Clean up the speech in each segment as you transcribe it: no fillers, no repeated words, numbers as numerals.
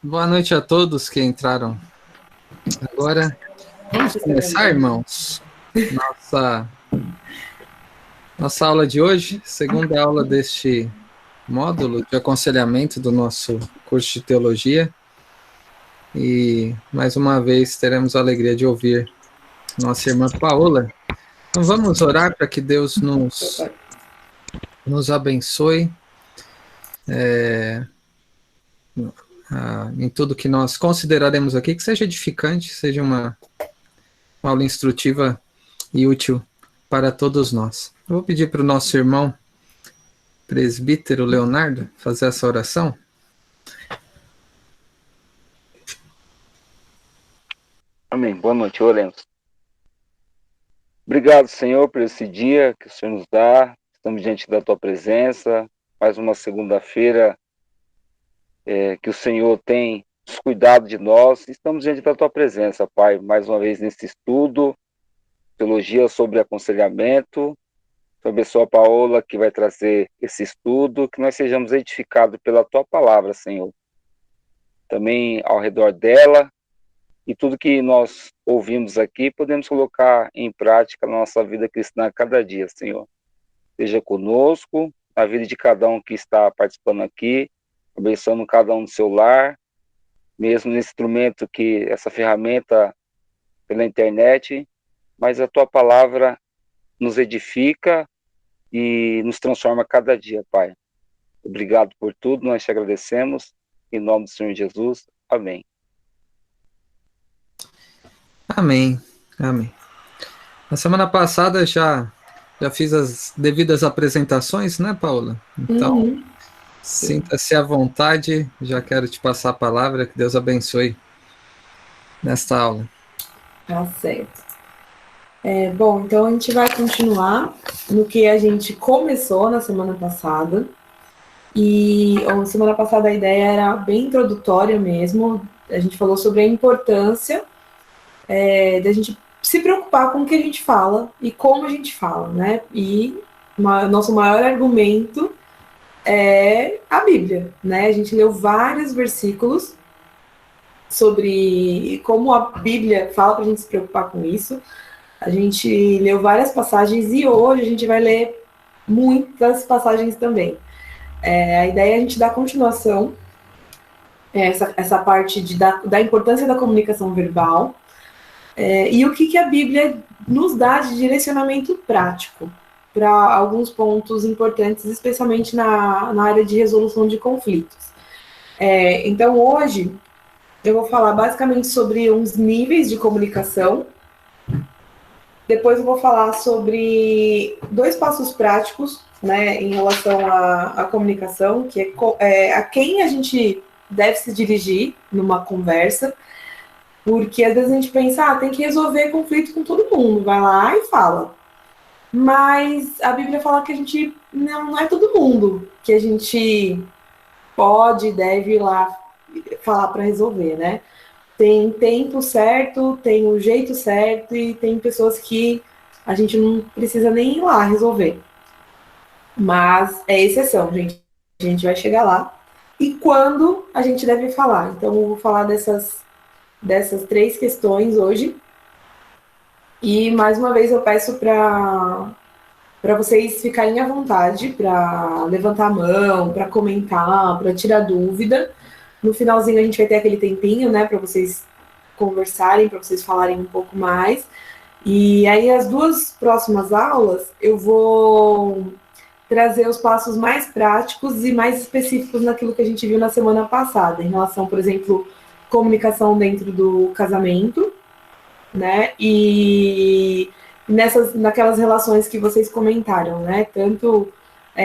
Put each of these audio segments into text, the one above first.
Boa noite a todos que entraram agora. Vamos começar, irmãos, nossa aula de hoje, segunda aula deste módulo de aconselhamento do nosso curso de teologia. E, mais uma vez, teremos a alegria de ouvir nossa irmã Paola. Então, vamos orar para que Deus nos abençoe em tudo que nós consideraremos aqui, que seja edificante, seja uma aula instrutiva e útil para todos nós. Eu vou pedir para o nosso irmão presbítero Leonardo fazer essa oração. Amém. Boa noite, oremos. Obrigado, Senhor, por esse dia que o Senhor nos dá. Estamos diante da Tua presença. Mais uma segunda-feira que o Senhor tem cuidado de nós. Estamos diante da Tua presença, Pai, mais uma vez nesse estudo, teologia sobre aconselhamento. Abençoa a Paola, que vai trazer esse estudo, que nós sejamos edificados pela Tua palavra, Senhor. Também ao redor dela, e tudo que nós ouvimos aqui, podemos colocar em prática na nossa vida cristã a cada dia, Senhor. Esteja conosco, na vida de cada um que está participando aqui, abençoando cada um no seu lar, mesmo nesse instrumento essa ferramenta pela internet, mas a Tua palavra nos edifica e nos transforma a cada dia, Pai. Obrigado por tudo, nós te agradecemos, em nome do Senhor Jesus, amém. Amém, amém. Na semana passada já fiz as devidas apresentações, né, Paula? Então, sinta-se à vontade, já quero te passar a palavra, que Deus abençoe nesta aula. Tá certo. Bom, então a gente vai continuar no que a gente começou na semana passada. E semana passada a ideia era bem introdutória mesmo. A gente falou sobre a importância da gente se preocupar com o que a gente fala e como a gente fala, né? E nosso maior argumento é a Bíblia, né? A gente leu vários versículos sobre como a Bíblia fala para a gente se preocupar com isso. A gente leu várias passagens e hoje a gente vai ler muitas passagens também. A ideia é a gente dar continuação essa parte da importância da comunicação verbal e o que a Bíblia nos dá de direcionamento prático para alguns pontos importantes, especialmente na área de resolução de conflitos. Então, hoje, eu vou falar basicamente sobre uns níveis de comunicação. Depois eu vou falar sobre 2 passos práticos, né, em relação à comunicação, que é a quem a gente deve se dirigir numa conversa, porque às vezes a gente pensa, tem que resolver conflito com todo mundo, vai lá e fala. Mas a Bíblia fala que a gente não é todo mundo que a gente pode e deve ir lá falar para resolver, né? Tem tempo certo, tem o jeito certo e tem pessoas que a gente não precisa nem ir lá resolver. Mas é exceção, gente. A gente vai chegar lá. E quando a gente deve falar? Então, eu vou falar dessas 3 questões hoje. E, mais uma vez, eu peço para vocês ficarem à vontade, para levantar a mão, para comentar, para tirar dúvida. No finalzinho, a gente vai ter aquele tempinho, né, para vocês conversarem, para vocês falarem um pouco mais. E aí, as 2 próximas aulas, eu vou trazer os passos mais práticos e mais específicos naquilo que a gente viu na semana passada, em relação, por exemplo, comunicação dentro do casamento, né, e naquelas relações que vocês comentaram, né, tanto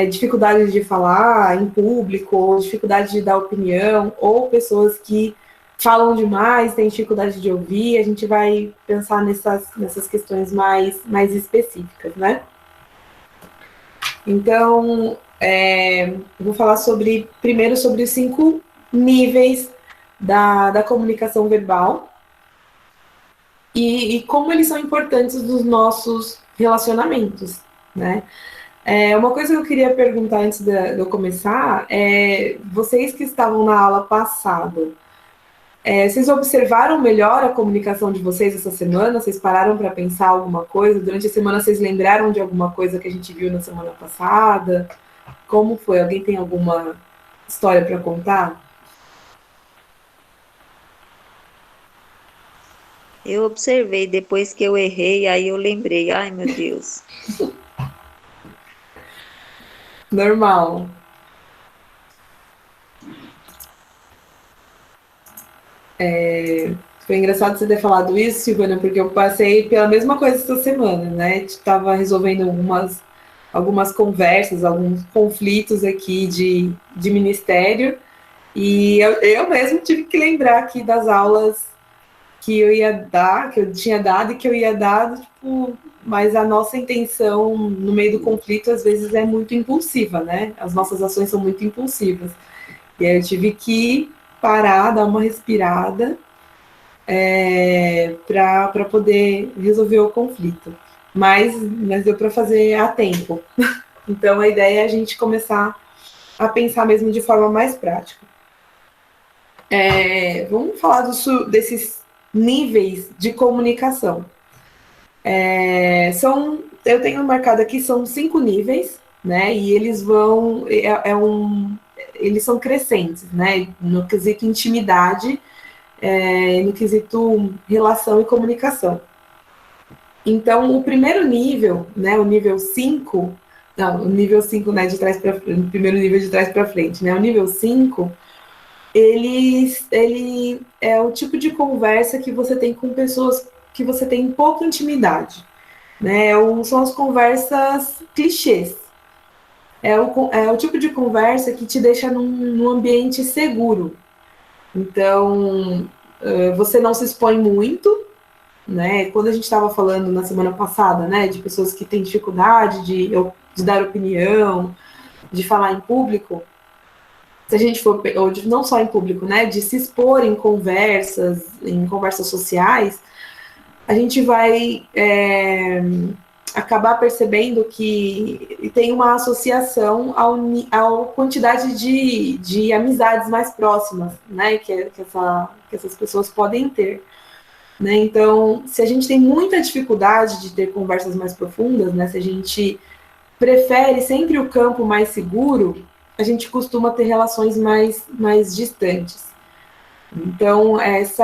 dificuldade de falar em público, ou dificuldade de dar opinião, ou pessoas que falam demais, têm dificuldade de ouvir. A gente vai pensar nessas questões mais específicas, né? Então, eu vou falar primeiro sobre os 5 níveis da comunicação verbal e como eles são importantes nos nossos relacionamentos, né? Uma coisa que eu queria perguntar antes de eu começar é, vocês que estavam na aula passada, Vocês observaram melhor a comunicação de vocês essa semana? Vocês pararam para pensar alguma coisa? Durante a semana vocês lembraram de alguma coisa que a gente viu na semana passada? Como foi? Alguém tem alguma história para contar? Eu observei, depois que eu errei, aí eu lembrei, ai meu Deus. Normal. Foi engraçado você ter falado isso, Silvana, porque eu passei pela mesma coisa essa semana, né? Estava resolvendo algumas conversas, alguns conflitos aqui de ministério, e eu mesmo tive que lembrar aqui das aulas que eu ia dar, que eu tinha dado e que eu ia dar, tipo, mas a nossa intenção no meio do conflito às vezes é muito impulsiva, né? As nossas ações são muito impulsivas. E aí eu tive que parar, dar uma respirada para poder resolver o conflito. Mas deu para fazer a tempo. Então a ideia é a gente começar a pensar mesmo de forma mais prática. Vamos falar desses níveis de comunicação. Eu tenho marcado aqui, são 5 níveis, né? E eles vão... eles são crescentes, né? No quesito intimidade, no quesito relação e comunicação. Então, o primeiro nível, né? O nível 5... Não, o nível 5, né? De trás para frente, o primeiro nível de trás para frente, né? O nível 5... ele é o tipo de conversa que você tem com pessoas que você tem pouca intimidade, né? São as conversas clichês. É o tipo de conversa que te deixa num ambiente seguro. Então, você não se expõe muito, né? Quando a gente estava falando na semana passada, né, de pessoas que têm dificuldade de dar opinião, de falar em público, se a gente for, ou não só em público, né, de se expor em conversas sociais, a gente vai acabar percebendo que tem uma associação à quantidade de amizades mais próximas, né, que essas pessoas podem ter. Né? Então, se a gente tem muita dificuldade de ter conversas mais profundas, né, se a gente prefere sempre o campo mais seguro, a gente costuma ter relações mais distantes. Então, esse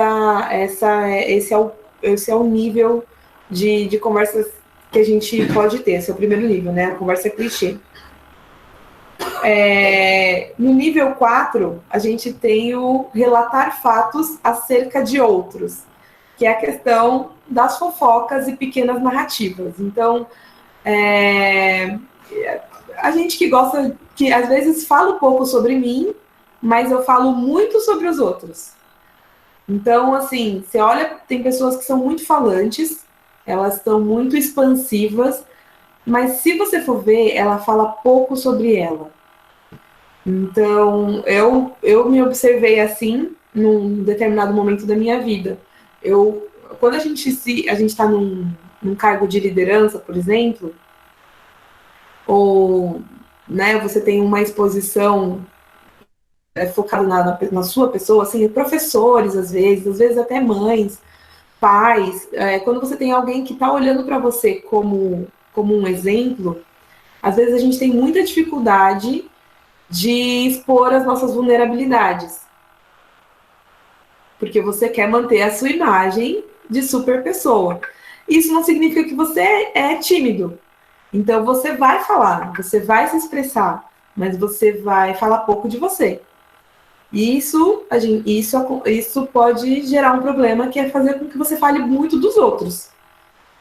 é o nível de conversas que a gente pode ter. Esse é o primeiro nível, né? A conversa clichê. No nível 4, a gente tem o relatar fatos acerca de outros, que é a questão das fofocas e pequenas narrativas. Então, a gente que gosta, que às vezes fala um pouco sobre mim, mas eu falo muito sobre os outros. Então, assim, você olha, tem pessoas que são muito falantes, elas estão muito expansivas, mas se você for ver, ela fala pouco sobre ela. Então, eu me observei assim, num determinado momento da minha vida. Quando a gente está num cargo de liderança, por exemplo, ou, né, você tem uma exposição focada na sua pessoa, assim, professores, às vezes até mães, pais, quando você tem alguém que está olhando para você como um exemplo, às vezes a gente tem muita dificuldade de expor as nossas vulnerabilidades, porque você quer manter a sua imagem de super pessoa. Isso não significa que você é tímido. Então, você vai falar, você vai se expressar, mas você vai falar pouco de você. E isso pode gerar um problema, que é fazer com que você fale muito dos outros.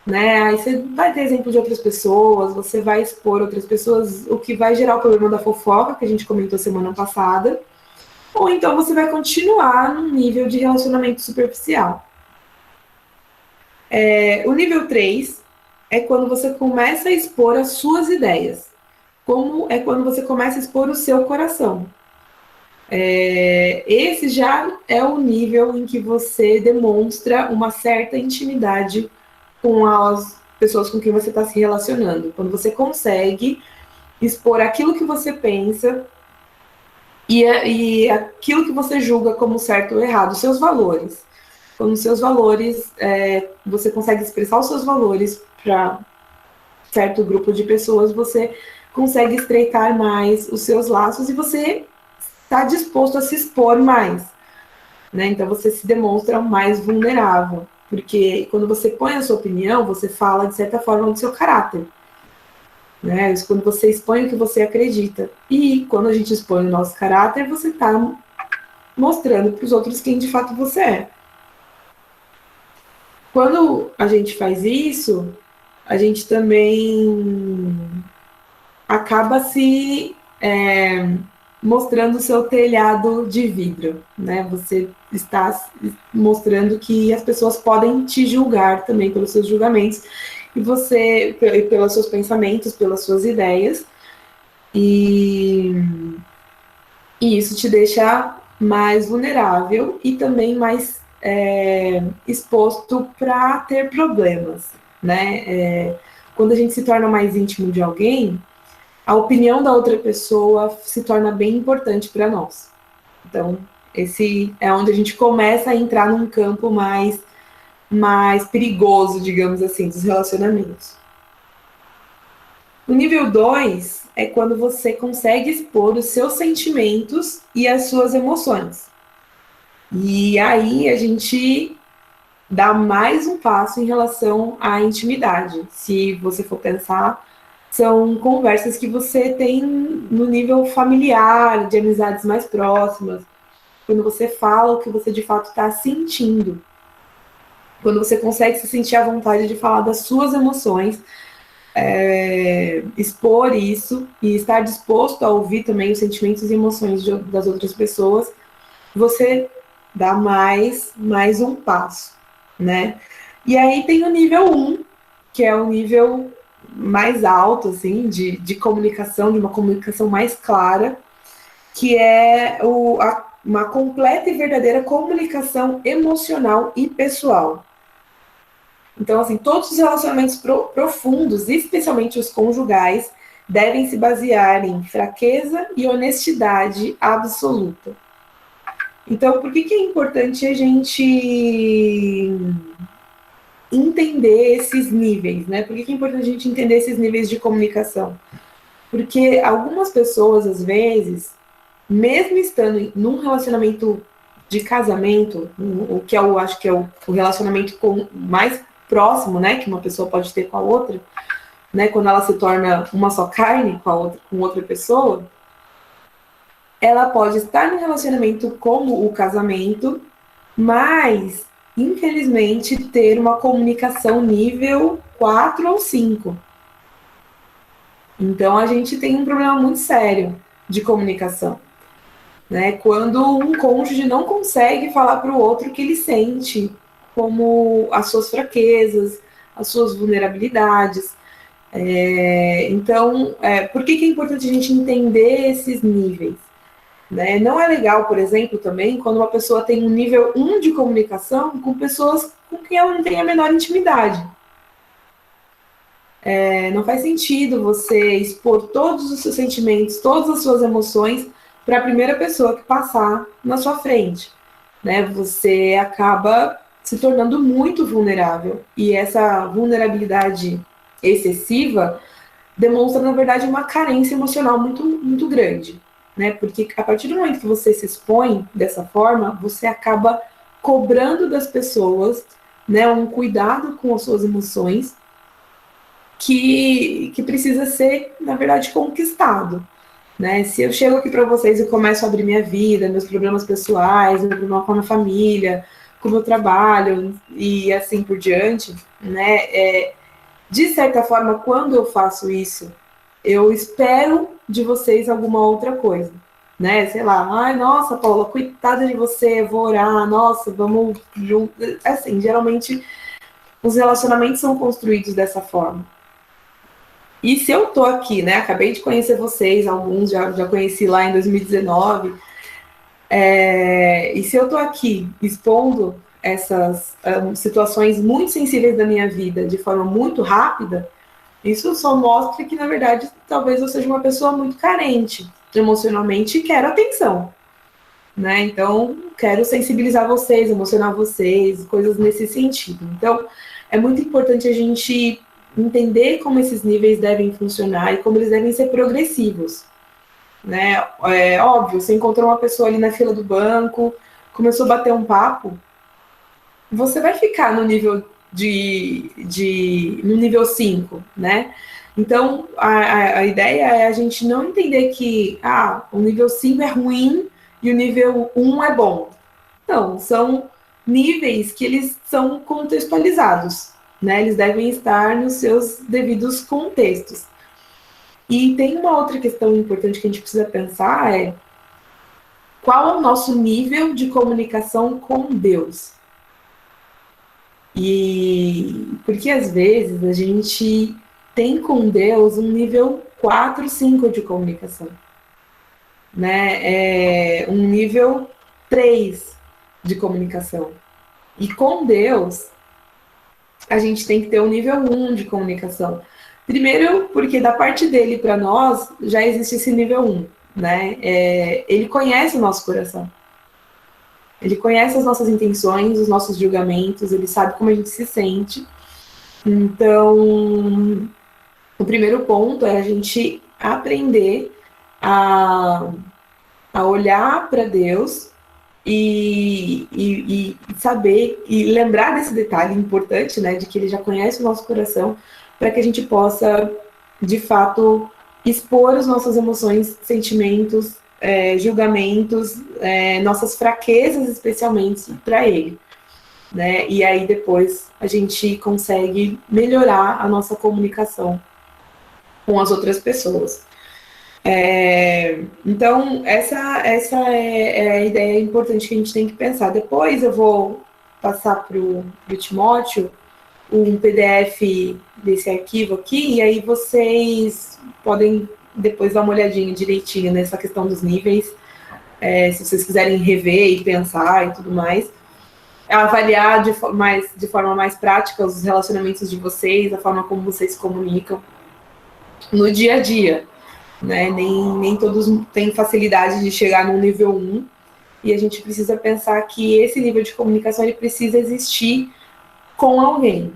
Né? Aí você vai ter exemplo de outras pessoas, você vai expor outras pessoas, o que vai gerar o problema da fofoca, que a gente comentou semana passada. Ou então você vai continuar num nível de relacionamento superficial. O nível 3 é quando você começa a expor as suas ideias. É quando você começa a expor o seu coração. Esse já é o nível em que você demonstra uma certa intimidade com as pessoas com quem você está se relacionando. Quando você consegue expor aquilo que você pensa e aquilo que você julga como certo ou errado, seus valores. Quando os seus valores, você consegue expressar os seus valores para certo grupo de pessoas, você consegue estreitar mais os seus laços e você está disposto a se expor mais, né? Então você se demonstra mais vulnerável, porque quando você põe a sua opinião, você fala de certa forma do seu caráter, né? Quando você expõe o que você acredita. E quando a gente expõe o nosso caráter, você está mostrando para os outros quem de fato você é. Quando a gente faz isso, a gente também acaba se mostrando o seu telhado de vidro, né? Você está mostrando que as pessoas podem te julgar também pelos seus julgamentos, e você, pelos seus pensamentos, pelas suas ideias, e isso te deixa mais vulnerável e também mais exposto para ter problemas, né? Quando a gente se torna mais íntimo de alguém, a opinião da outra pessoa se torna bem importante para nós. Então, esse é onde a gente começa a entrar num campo mais perigoso, digamos assim, dos relacionamentos. O nível 2 é quando você consegue expor os seus sentimentos e as suas emoções. E aí a gente dá mais um passo em relação à intimidade. Se você for pensar, são conversas que você tem no nível familiar, de amizades mais próximas, quando você fala o que você de fato está sentindo, quando você consegue se sentir à vontade de falar das suas emoções, expor isso e estar disposto a ouvir também os sentimentos e emoções das outras pessoas, você dá mais um passo, né? E aí tem o nível 1, que é o nível mais alto, assim, de comunicação, de uma comunicação mais clara, que é uma completa e verdadeira comunicação emocional e pessoal. Então, assim, todos os relacionamentos profundos, especialmente os conjugais, devem se basear em fraqueza e honestidade absoluta. Então, por que é importante a gente entender esses níveis, né? Por que é importante a gente entender esses níveis de comunicação? Porque algumas pessoas, às vezes, mesmo estando num relacionamento de casamento, o que eu acho que é o relacionamento mais próximo, né, que uma pessoa pode ter com a outra, né, quando ela se torna uma só carne com outra pessoa, ela pode estar num relacionamento como o casamento, mas, infelizmente, ter uma comunicação nível 4 ou 5. Então, a gente tem um problema muito sério de comunicação, né? Quando um cônjuge não consegue falar para o outro o que ele sente, como as suas fraquezas, as suas vulnerabilidades. Então, por que é importante a gente entender esses níveis? Né? Não é legal, por exemplo, também, quando uma pessoa tem um nível 1 de comunicação com pessoas com quem ela não tem a menor intimidade. Não faz sentido você expor todos os seus sentimentos, todas as suas emoções para a primeira pessoa que passar na sua frente, né? Você acaba se tornando muito vulnerável, e essa vulnerabilidade excessiva demonstra, na verdade, uma carência emocional muito, muito grande, né? Porque a partir do momento que você se expõe dessa forma, você acaba cobrando das pessoas, né, um cuidado com as suas emoções que precisa ser, na verdade, conquistado, né? Se eu chego aqui para vocês e começo a abrir minha vida, meus problemas pessoais, meu problema com a minha família, com o meu trabalho e assim por diante, né? De certa forma, quando eu faço isso, eu espero de vocês alguma outra coisa, né? Sei lá, ai, nossa, Paula, coitada de você, vou orar, nossa, vamos junto. Assim, geralmente os relacionamentos são construídos dessa forma. E se eu tô aqui, né? Acabei de conhecer vocês, alguns já conheci lá em 2019. E se eu tô aqui expondo essas situações muito sensíveis da minha vida de forma muito rápida, isso só mostra que, na verdade, talvez eu seja uma pessoa muito carente, emocionalmente e quero atenção, né? Então, quero sensibilizar vocês, emocionar vocês, coisas nesse sentido. Então, é muito importante a gente entender como esses níveis devem funcionar e como eles devem ser progressivos, né? É óbvio, você encontrou uma pessoa ali na fila do banco, começou a bater um papo, você vai ficar no nível no nível 5, né? Então, a ideia é a gente não entender que o nível 5 é ruim e o nível 1 é bom. Não, são níveis que eles são contextualizados, né? Eles devem estar nos seus devidos contextos. E tem uma outra questão importante que a gente precisa pensar qual é o nosso nível de comunicação com Deus? E porque às vezes a gente tem com Deus um nível 4, 5 de comunicação, né? Um nível 3 de comunicação. E com Deus, a gente tem que ter um nível 1 de comunicação. Primeiro, porque da parte dele para nós, já existe esse nível 1, né? Ele conhece o nosso coração. Ele conhece as nossas intenções, os nossos julgamentos, ele sabe como a gente se sente. Então, o primeiro ponto é a gente aprender a olhar para Deus e saber e lembrar desse detalhe importante, né, de que ele já conhece o nosso coração, para que a gente possa, de fato, expor as nossas emoções, sentimentos, julgamentos, nossas fraquezas, especialmente, para ele. Né? E aí depois a gente consegue melhorar a nossa comunicação com as outras pessoas. Então, essa é a ideia importante que a gente tem que pensar. Depois eu vou passar para o Timóteo um PDF desse arquivo aqui, e aí vocês podem depois dar uma olhadinha direitinho nessa questão dos níveis, se vocês quiserem rever e pensar e tudo mais. Avaliar de forma mais prática os relacionamentos de vocês, a forma como vocês se comunicam no dia a dia. Né? Nem todos têm facilidade de chegar no nível 1, e a gente precisa pensar que esse nível de comunicação ele precisa existir com alguém.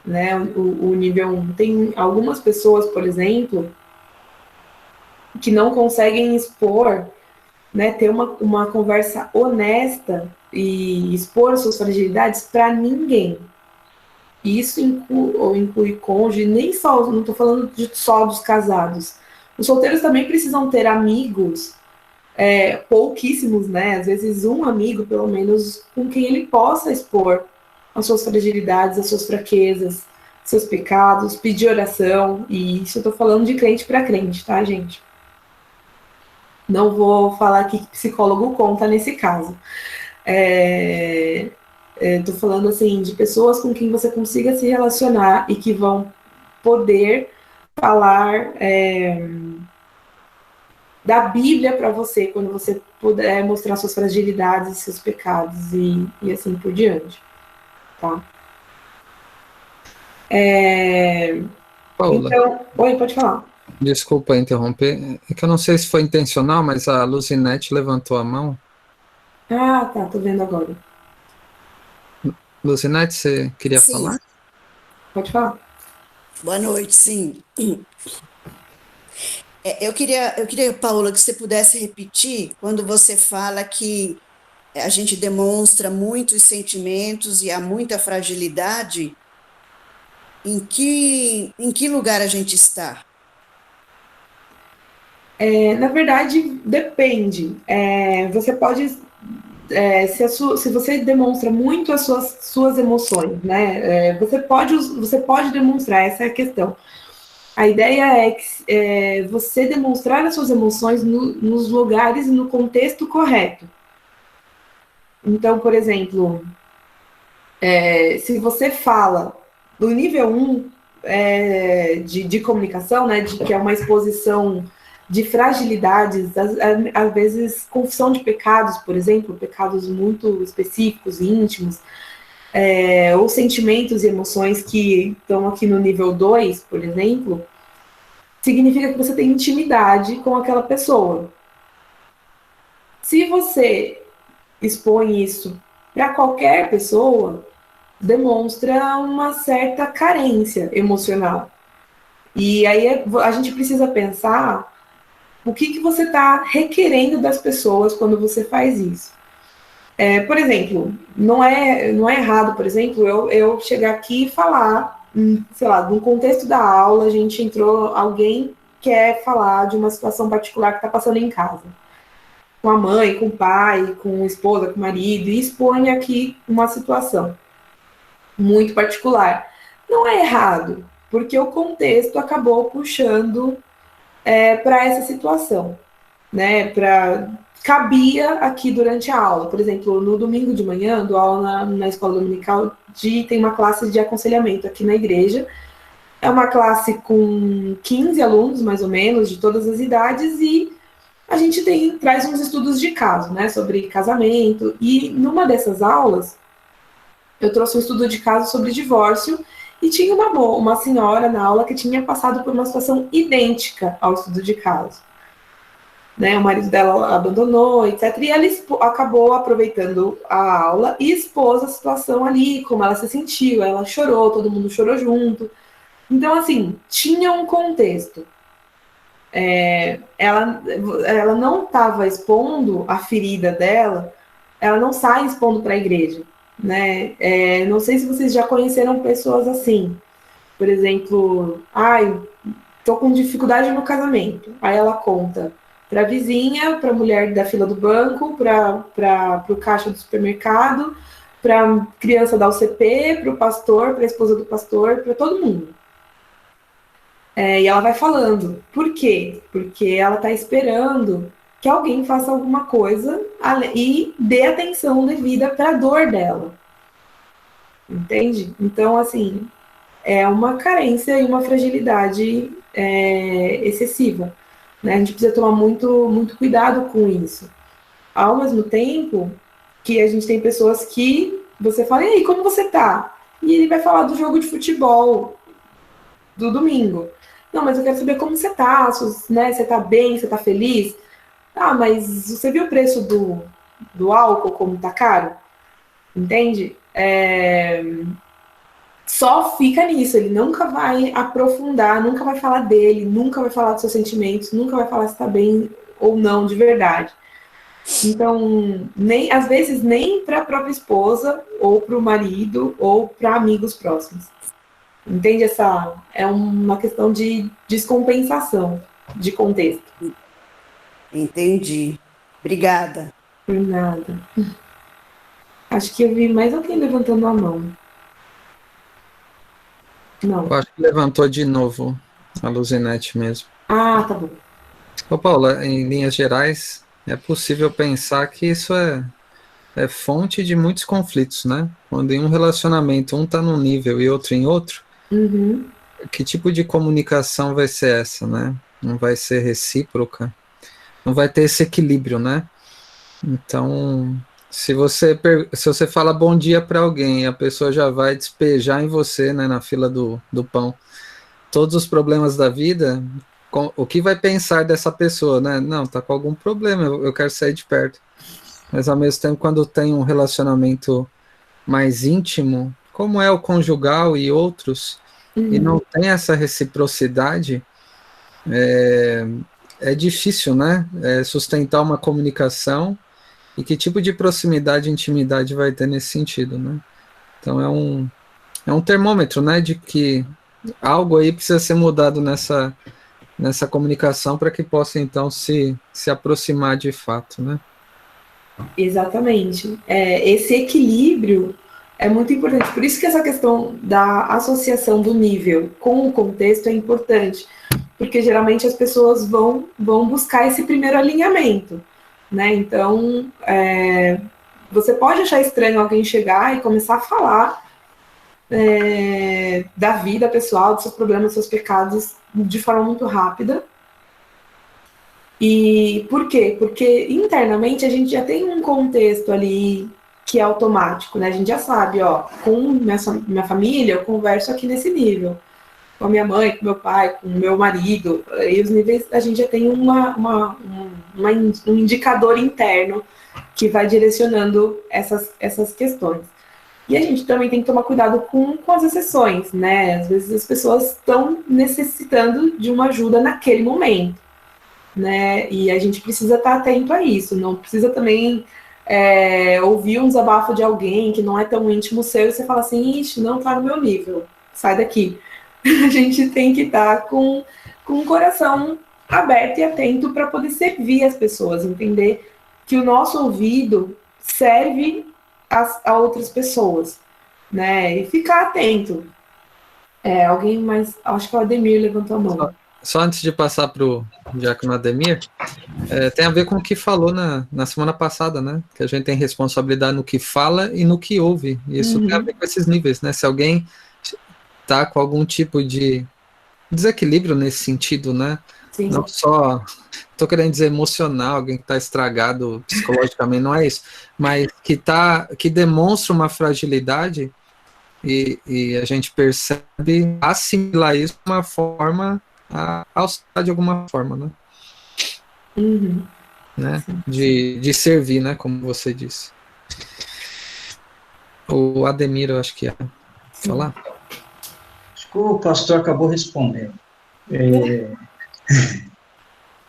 Né? O nível 1. Tem algumas pessoas, por exemplo, que não conseguem expor, né, ter uma conversa honesta e expor suas fragilidades para ninguém. Isso inclui cônjuge, não estou falando só dos casados. Os solteiros também precisam ter amigos, pouquíssimos, né? Às vezes um amigo, pelo menos, com quem ele possa expor as suas fragilidades, as suas fraquezas, seus pecados, pedir oração. E isso eu estou falando de crente para crente, tá, gente? Não vou falar aqui que psicólogo conta nesse caso. Estou falando assim de pessoas com quem você consiga se relacionar e que vão poder falar da Bíblia para você quando você puder mostrar suas fragilidades, seus pecados e assim por diante, tá? Paula, então, oi, pode falar. Desculpa interromper, é que eu não sei se foi intencional, mas a Luzinete levantou a mão. Ah, tá, tô vendo agora. Luzinete, você queria Sim. falar? Pode falar. Boa noite, sim. Eu queria, Paula, que você pudesse repetir quando você fala que a gente demonstra muitos sentimentos e há muita fragilidade. Em que lugar a gente está? Na verdade, depende. Você pode, se você demonstra muito as suas emoções, né? Você pode demonstrar, essa é a questão. A ideia é você demonstrar as suas emoções nos lugares e no contexto correto. Então, por exemplo, se você fala do nível 1 de comunicação, né, que é uma exposição de fragilidades, às vezes confissão de pecados, por exemplo, pecados muito específicos e íntimos, ou sentimentos e emoções que estão aqui no nível 2, por exemplo, significa que você tem intimidade com aquela pessoa. Se você expõe isso para qualquer pessoa, demonstra uma certa carência emocional. E aí a gente precisa pensar o que você está requerendo das pessoas quando você faz isso. Por exemplo, não é errado, por exemplo, eu chegar aqui e falar, sei lá, no contexto da aula, a gente entrou, alguém quer falar de uma situação particular que está passando em casa. Com a mãe, com o pai, com a esposa, com o marido, e expõe aqui uma situação muito particular. Não é errado, porque o contexto acabou puxando para essa situação, né? Cabia aqui durante a aula. Por exemplo, no domingo de manhã, dou aula na escola dominical, tem uma classe de aconselhamento aqui na igreja. É uma classe com 15 alunos, mais ou menos, de todas as idades, e a gente traz uns estudos de caso, né, sobre casamento. E numa dessas aulas, eu trouxe um estudo de caso sobre divórcio, e tinha uma senhora na aula que tinha passado por uma situação idêntica ao estudo de caso. Né, o marido dela abandonou, etc. E ela acabou aproveitando a aula e expôs a situação ali, como ela se sentiu. Ela chorou, todo mundo chorou junto. Então, assim, tinha um contexto. Ela não estava expondo a ferida dela, ela não sai expondo para a igreja. Né? Não sei se vocês já conheceram pessoas assim. Por exemplo, tô com dificuldade no casamento. Aí ela conta para a vizinha, para a mulher da fila do banco, para o caixa do supermercado, para a criança da UCP, para o pastor, para a esposa do pastor, para todo mundo. E ela vai falando. Por quê? Porque ela está esperando que alguém faça alguma coisa e dê atenção devida para a dor dela. Entende? Então, assim, é uma carência e uma fragilidade excessiva. Né? A gente precisa tomar muito, muito cuidado com isso. Ao mesmo tempo que a gente tem pessoas que você fala, e aí, como você tá? E ele vai falar do jogo de futebol do domingo. Não, mas eu quero saber como você tá, né? Você tá bem, você tá feliz? Mas você viu o preço do álcool, como tá caro? Entende? Só fica nisso, ele nunca vai aprofundar, nunca vai falar dele, nunca vai falar dos seus sentimentos, nunca vai falar se está bem ou não de verdade. Então, às vezes nem para a própria esposa, ou para o marido, ou para amigos próximos. Entende? Essa é uma questão de descompensação de contexto. Entendi. Obrigada. Por nada. Acho que eu vi mais alguém levantando a mão. Não. Eu acho que levantou de novo a Luzinete mesmo. Tá bom. Ô, Paula, em linhas gerais, é possível pensar que isso é fonte de muitos conflitos, né? Quando em um relacionamento um está num nível e outro em outro, que tipo de comunicação vai ser essa, né? Não vai ser recíproca, não vai ter esse equilíbrio, né? Então, se você fala bom dia para alguém, a pessoa já vai despejar em você, né, na fila do pão, todos os problemas da vida, o que vai pensar dessa pessoa, né? Não, tá com algum problema, eu quero sair de perto. Mas ao mesmo tempo, quando tem um relacionamento mais íntimo, como é o conjugal e outros, e não tem essa reciprocidade, é difícil, né? Sustentar uma comunicação. E que tipo de proximidade e intimidade vai ter nesse sentido, né? Então é um termômetro, né, de que algo aí precisa ser mudado nessa comunicação para que possa então se aproximar de fato, né? Exatamente. Esse equilíbrio é muito importante. Por isso que essa questão da associação do nível com o contexto é importante, porque geralmente as pessoas vão buscar esse primeiro alinhamento. Né? Então, você pode achar estranho alguém chegar e começar a falar da vida pessoal, dos seus problemas, dos seus pecados, de forma muito rápida. E por quê? Porque internamente a gente já tem um contexto ali que é automático, né? A gente já sabe, com minha família eu converso aqui nesse nível. com a minha mãe, com meu pai, com o meu marido, e os níveis, a gente já tem um indicador interno que vai direcionando essas questões. E a gente também tem que tomar cuidado com as exceções, né? Às vezes as pessoas estão necessitando de uma ajuda naquele momento, né? E a gente precisa estar atento a isso, não precisa também ouvir um desabafo de alguém que não é tão íntimo seu e você fala assim, ixi, não tá no meu nível, sai daqui. A gente tem que estar com o coração aberto e atento para poder servir as pessoas, entender que o nosso ouvido serve a outras pessoas, né? E ficar atento. Alguém mais... Acho que o Ademir levantou a mão. Só antes de passar para o Diácono Ademir, tem a ver com o que falou na semana passada, né? Que a gente tem responsabilidade no que fala e no que ouve. E isso tem a ver com esses níveis, né? Se alguém está com algum tipo de desequilíbrio nesse sentido, né? Sim. Não só, estou querendo dizer emocional, alguém que está estragado psicologicamente, não é isso, mas que demonstra uma fragilidade e a gente percebe assimilar isso de uma forma, auxiliar de alguma forma, né? Né? De servir, né? Como você disse. O Ademir, eu acho que ia falar. Acho que o pastor acabou respondendo.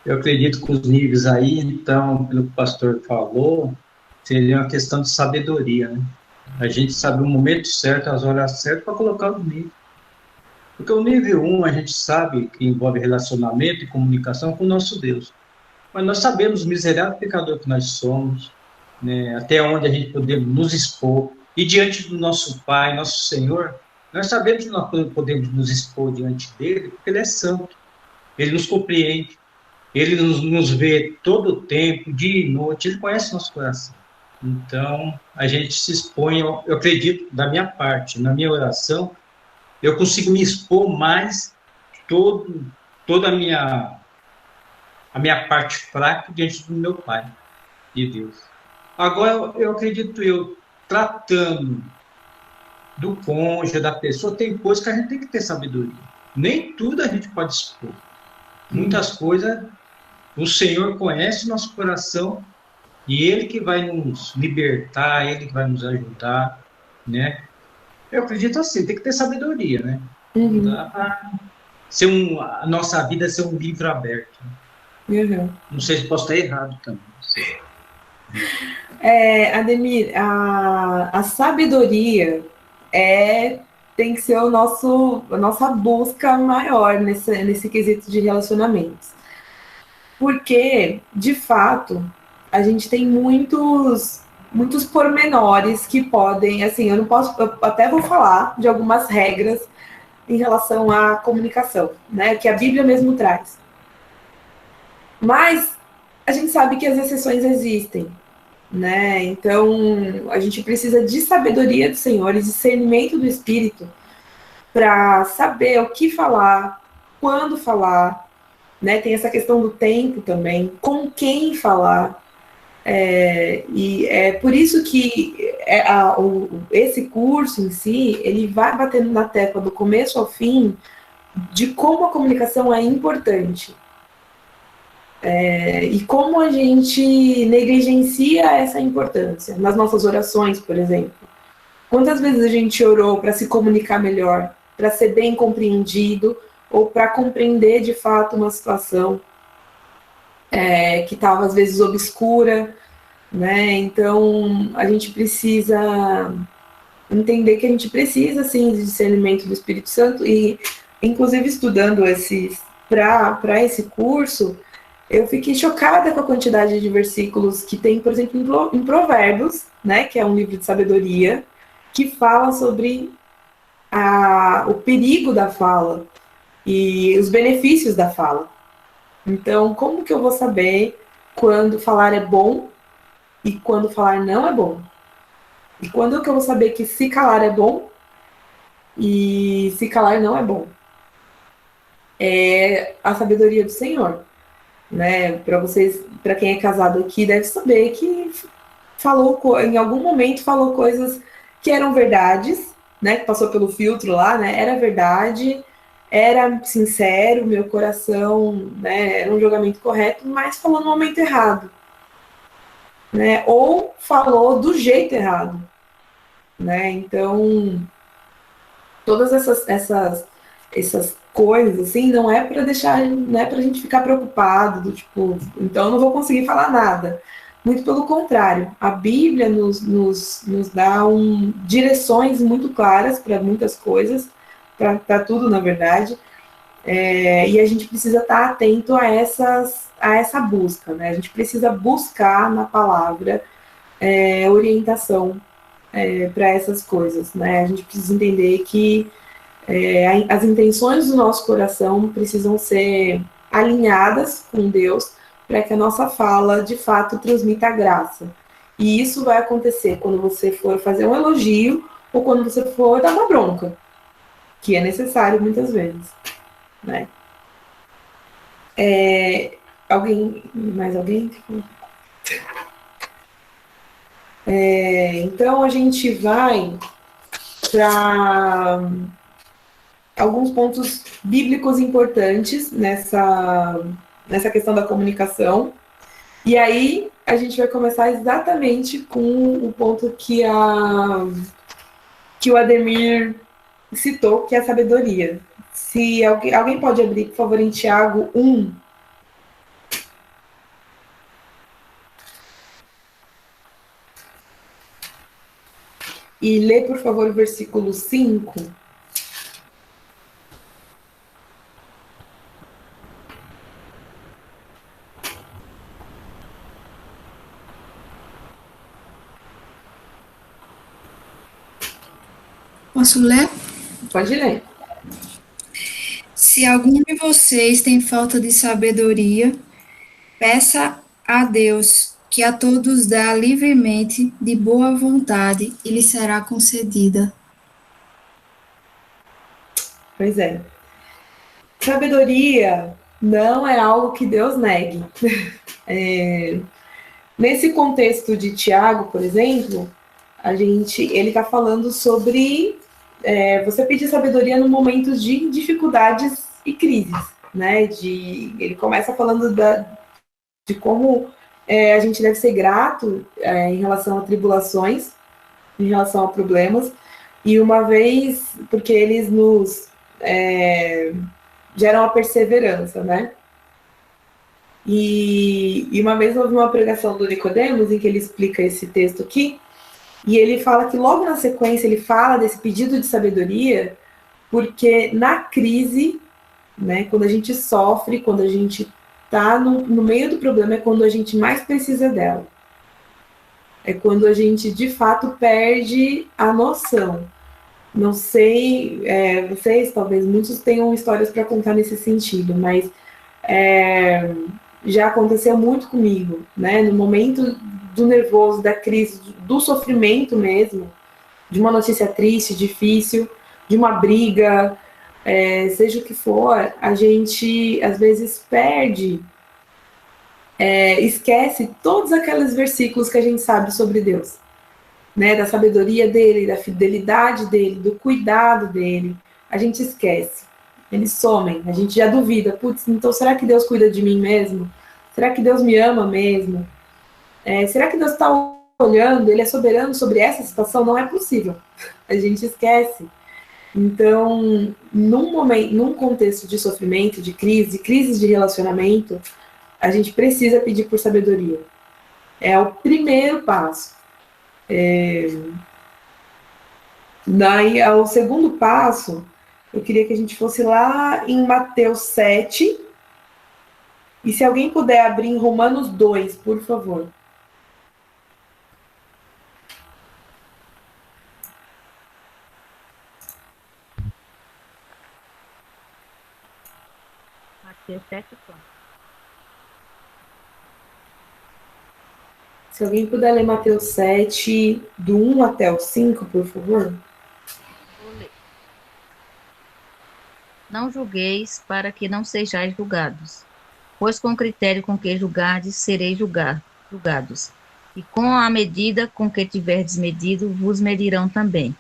Eu acredito que os níveis aí, então, pelo que o pastor falou, seria uma questão de sabedoria, né? A gente sabe o momento certo, as horas certas para colocar no nível. Porque o nível 1, a gente sabe que envolve relacionamento e comunicação com o nosso Deus. Mas nós sabemos o miserável pecador que nós somos, né? Até onde a gente podemos nos expor. E diante do nosso Pai, nosso Senhor, nós sabemos que nós podemos nos expor diante dele, porque ele é santo. Ele nos compreende. Ele nos vê todo o tempo, dia e noite. Ele conhece nosso coração. Então, a gente se expõe, eu acredito, da minha parte, na minha oração, eu consigo me expor mais toda a minha parte fraca diante do meu Pai, de Deus. Agora, eu acredito, tratando do cônjuge, da pessoa, tem coisas que a gente tem que ter sabedoria. Nem tudo a gente pode expor. Muitas coisas, o Senhor conhece o nosso coração e Ele que vai nos libertar, Ele que vai nos ajudar, né? Eu acredito assim, tem que ter sabedoria, né? A nossa vida ser um livro aberto. Não sei se posso estar errado também. Ademir, a sabedoria tem que ser a nossa busca maior nesse quesito de relacionamentos. Porque, de fato, a gente tem muitos pormenores que podem, assim, eu até vou falar de algumas regras em relação à comunicação, né, que a Bíblia mesmo traz. Mas a gente sabe que as exceções existem, né, então a gente precisa de sabedoria do Senhor e discernimento do Espírito para saber o que falar, quando falar, né, tem essa questão do tempo também, com quem falar. E é por isso que esse curso em si, ele vai batendo na tecla do começo ao fim de como a comunicação é importante. E como a gente negligencia essa importância nas nossas orações, por exemplo. Quantas vezes a gente orou para se comunicar melhor, para ser bem compreendido, ou para compreender de fato uma situação que estava às vezes obscura, né? Então a gente precisa entender que a gente precisa sim de discernimento do Espírito Santo e, inclusive, estudando para esse curso, eu fiquei chocada com a quantidade de versículos que tem, por exemplo, em Provérbios, né? Que é um livro de sabedoria que fala sobre o perigo da fala e os benefícios da fala. Então, como que eu vou saber quando falar é bom e quando falar não é bom? E quando que eu vou saber que se calar é bom e se calar não é bom? É a sabedoria do Senhor, né? Para quem é casado aqui, deve saber que em algum momento falou coisas que eram verdades, né? Que passou pelo filtro lá, né? Era verdade. era sincero, meu coração, né, era um julgamento correto, mas falou no momento errado, né? Ou falou do jeito errado, né? Então, todas essas coisas, assim, não é para deixar, não é para a gente ficar preocupado, do tipo, então eu não vou conseguir falar nada. Muito pelo contrário, a Bíblia nos dá direções muito claras para muitas coisas, para tudo, na verdade, e a gente precisa estar atento a essa busca, né? A gente precisa buscar na palavra orientação para essas coisas, né? A gente precisa entender que as intenções do nosso coração precisam ser alinhadas com Deus para que a nossa fala, de fato, transmita a graça. E isso vai acontecer quando você for fazer um elogio ou quando você for dar uma bronca, que é necessário muitas vezes, né? Mais alguém? Então, a gente vai para alguns pontos bíblicos importantes nessa questão da comunicação. E aí a gente vai começar exatamente com o ponto que o Ademir citou, que é a sabedoria. Se alguém pode abrir, por favor, em Tiago 1. E lê, por favor, o versículo 5. Posso ler? Pode ler. Se algum de vocês tem falta de sabedoria, peça a Deus, que a todos dá livremente, de boa vontade, e lhe será concedida. Pois é. Sabedoria não é algo que Deus negue. Nesse contexto de Tiago, por exemplo, ele está falando sobre você pedir sabedoria no momento de dificuldades e crises, né? Ele começa falando de como a gente deve ser grato em relação a tribulações, em relação a problemas, e uma vez, porque eles nos geram a perseverança, né? E uma vez houve uma pregação do Nicodemos em que ele explica esse texto aqui, e ele fala que logo na sequência ele fala desse pedido de sabedoria, porque na crise, né, quando a gente sofre, quando a gente está no meio do problema, é quando a gente mais precisa dela. É quando a gente, de fato, perde a noção. Não sei, vocês, talvez muitos tenham histórias para contar nesse sentido, mas já aconteceu muito comigo, né? No momento do nervoso, da crise, do sofrimento mesmo, de uma notícia triste, difícil, de uma briga, seja o que for, a gente às vezes esquece todos aqueles versículos que a gente sabe sobre Deus, né? Da sabedoria dele, da fidelidade dele, do cuidado dele. A gente esquece. Eles somem, a gente já duvida. Putz, então será que Deus cuida de mim mesmo? Será que Deus me ama mesmo? Será que Deus está olhando? Ele é soberano sobre essa situação? Não é possível. A gente esquece. Então, num contexto de sofrimento, de crises de relacionamento, a gente precisa pedir por sabedoria. É o primeiro passo. Daí, o segundo passo, eu queria que a gente fosse lá em Mateus 7. E se alguém puder abrir em Romanos 2, por favor. Mateus 7, Se alguém puder ler Mateus 7, do 1 até o 5, por favor. vou ler. Não julgueis para que não sejais julgados, pois com o critério com que julgardes, sereis julgados. E com a medida com que tiverdes medido, vos medirão também.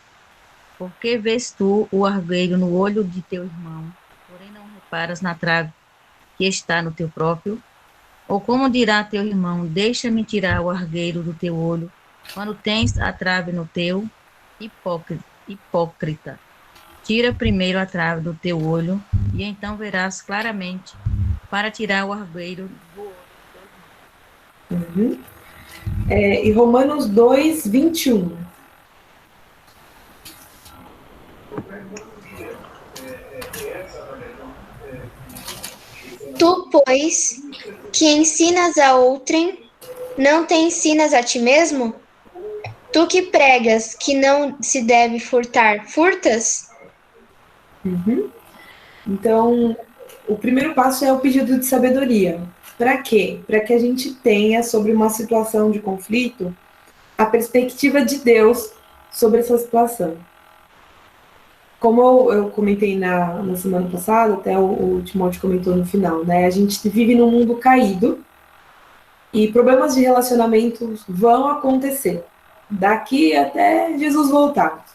Porque vês tu o argueiro no olho de teu irmão, reparas na trave que está no teu próprio? Ou como dirá teu irmão, deixa-me tirar o argueiro do teu olho, quando tens a trave no teu? Hipócrita. Tira primeiro a trave do teu olho, e então verás claramente para tirar o argueiro do olho do teu irmão. E Romanos 2, 21. Tu, pois, que ensinas a outrem, não te ensinas a ti mesmo? Tu que pregas que não se deve furtar, furtas? Então, o primeiro passo é o pedido de sabedoria. Para quê? Para que a gente tenha, sobre uma situação de conflito, a perspectiva de Deus sobre essa situação. Como eu comentei na semana passada, até o Timóteo comentou no final, né? A gente vive num mundo caído e problemas de relacionamento vão acontecer daqui até Jesus voltar,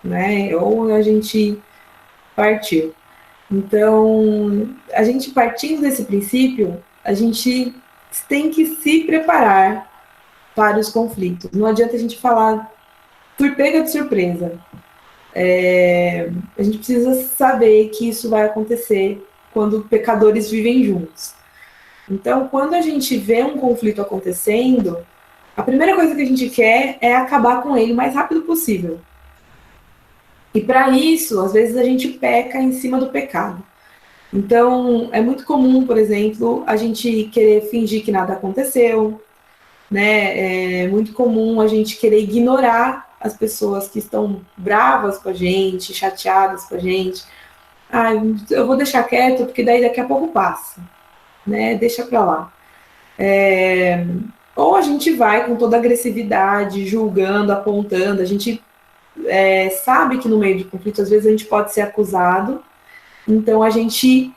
né? Ou a gente partir. Então, a gente partindo desse princípio, a gente tem que se preparar para os conflitos. Não adianta a gente falar, fui pega de surpresa. A gente precisa saber que isso vai acontecer quando pecadores vivem juntos. Então, quando a gente vê um conflito acontecendo, a primeira coisa que a gente quer é acabar com ele o mais rápido possível. E para isso, às vezes a gente peca em cima do pecado. Então, é muito comum, por exemplo, a gente querer fingir que nada aconteceu, né? É muito comum a gente querer ignorar as pessoas que estão bravas com a gente, chateadas com a gente. Eu vou deixar quieto, porque daí daqui a pouco passa, né? Deixa pra lá. Ou a gente vai com toda agressividade, julgando, apontando. A gente sabe que no meio de conflito, às vezes a gente pode ser acusado. Então a gente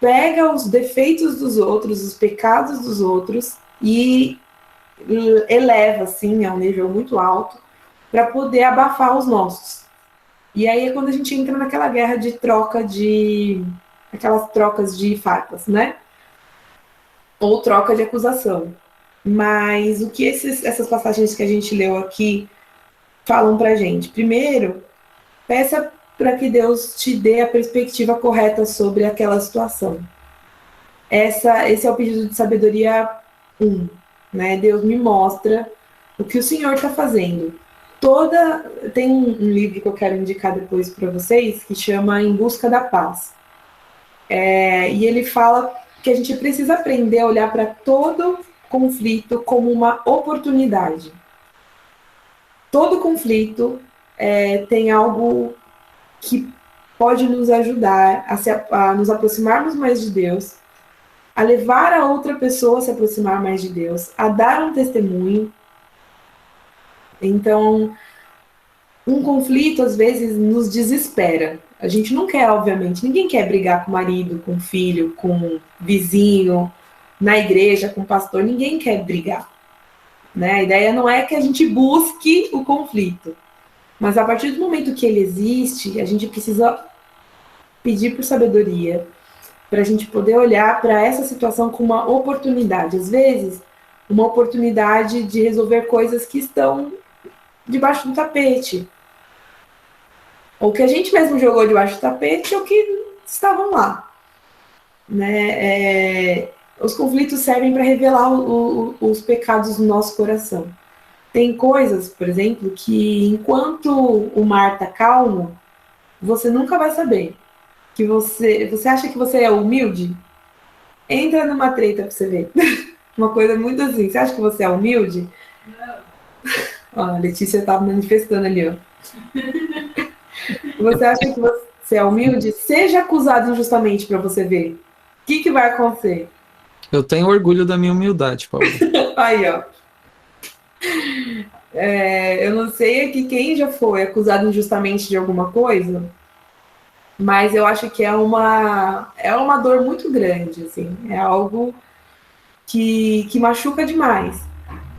pega os defeitos dos outros, os pecados dos outros e eleva, assim, a um nível muito alto, para poder abafar os nossos. E aí é quando a gente entra naquela guerra de aquelas trocas de farpas, né? Ou troca de acusação. Mas o que essas passagens que a gente leu aqui falam pra gente? Primeiro, peça para que Deus te dê a perspectiva correta sobre aquela situação. Esse é o pedido de sabedoria 1, né? Deus me mostra o que o Senhor está fazendo. Tem um livro que eu quero indicar depois para vocês, que chama Em Busca da Paz. E ele fala que a gente precisa aprender a olhar para todo conflito como uma oportunidade. Todo conflito tem algo que pode nos ajudar a nos aproximarmos mais de Deus, a levar a outra pessoa a se aproximar mais de Deus, a dar um testemunho. Então, um conflito, às vezes, nos desespera. A gente não quer, obviamente, ninguém quer brigar com o marido, com o filho, com o vizinho, na igreja, com o pastor, ninguém quer brigar, né? A ideia não é que a gente busque o conflito, mas a partir do momento que ele existe, a gente precisa pedir por sabedoria, para a gente poder olhar para essa situação como uma oportunidade. Às vezes, uma oportunidade de resolver coisas que estão debaixo do tapete. Ou que a gente mesmo jogou debaixo do tapete, ou que estavam lá. Né? Os conflitos servem para revelar os pecados do nosso coração. Tem coisas, por exemplo, que enquanto o mar está calmo, você nunca vai saber. Que você acha que você é humilde? Entra numa treta para você ver. Uma coisa muito assim. Você acha que você é humilde? Não. Ó, a Letícia está manifestando ali, ó. Você acha que você é humilde? Seja acusado injustamente para você ver. O que vai acontecer? Eu tenho orgulho da minha humildade, Paulo. Aí, ó. Eu não sei aqui quem já foi acusado injustamente de alguma coisa, mas eu acho que é uma dor muito grande, assim. É algo que machuca demais.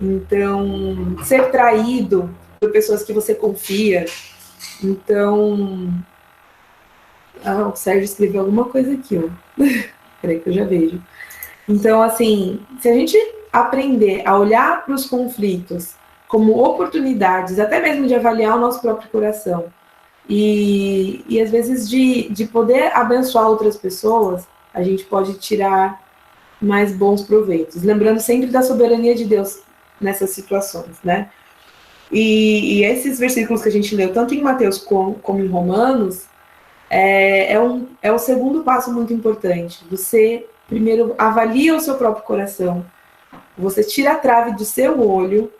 Então, ser traído por pessoas que você confia. Então, o Sérgio escreveu alguma coisa aqui, ó. Peraí que eu já vejo. Então, assim, se a gente aprender a olhar para os conflitos como oportunidades, até mesmo de avaliar o nosso próprio coração, e às vezes de poder abençoar outras pessoas, a gente pode tirar mais bons proveitos. Lembrando sempre da soberania de Deus nessas situações, né? E esses versículos que a gente leu, tanto em Mateus como em Romanos, é o segundo passo muito importante. Você, primeiro, avalia o seu próprio coração. Você tira a trave do seu olho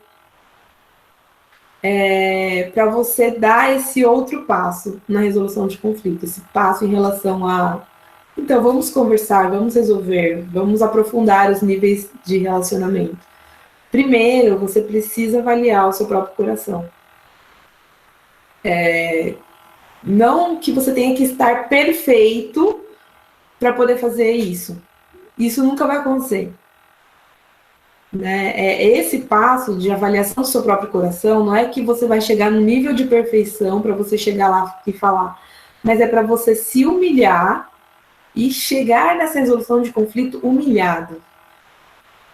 para você dar esse outro passo na resolução de conflito. Esse passo em relação a... Então, vamos conversar, vamos resolver, vamos aprofundar os níveis de relacionamento. Primeiro, você precisa avaliar o seu próprio coração. Não que você tenha que estar perfeito para poder fazer isso. Isso nunca vai acontecer. Né? Esse passo de avaliação do seu próprio coração não é que você vai chegar no nível de perfeição para você chegar lá e falar, mas é para você se humilhar e chegar nessa resolução de conflito humilhado.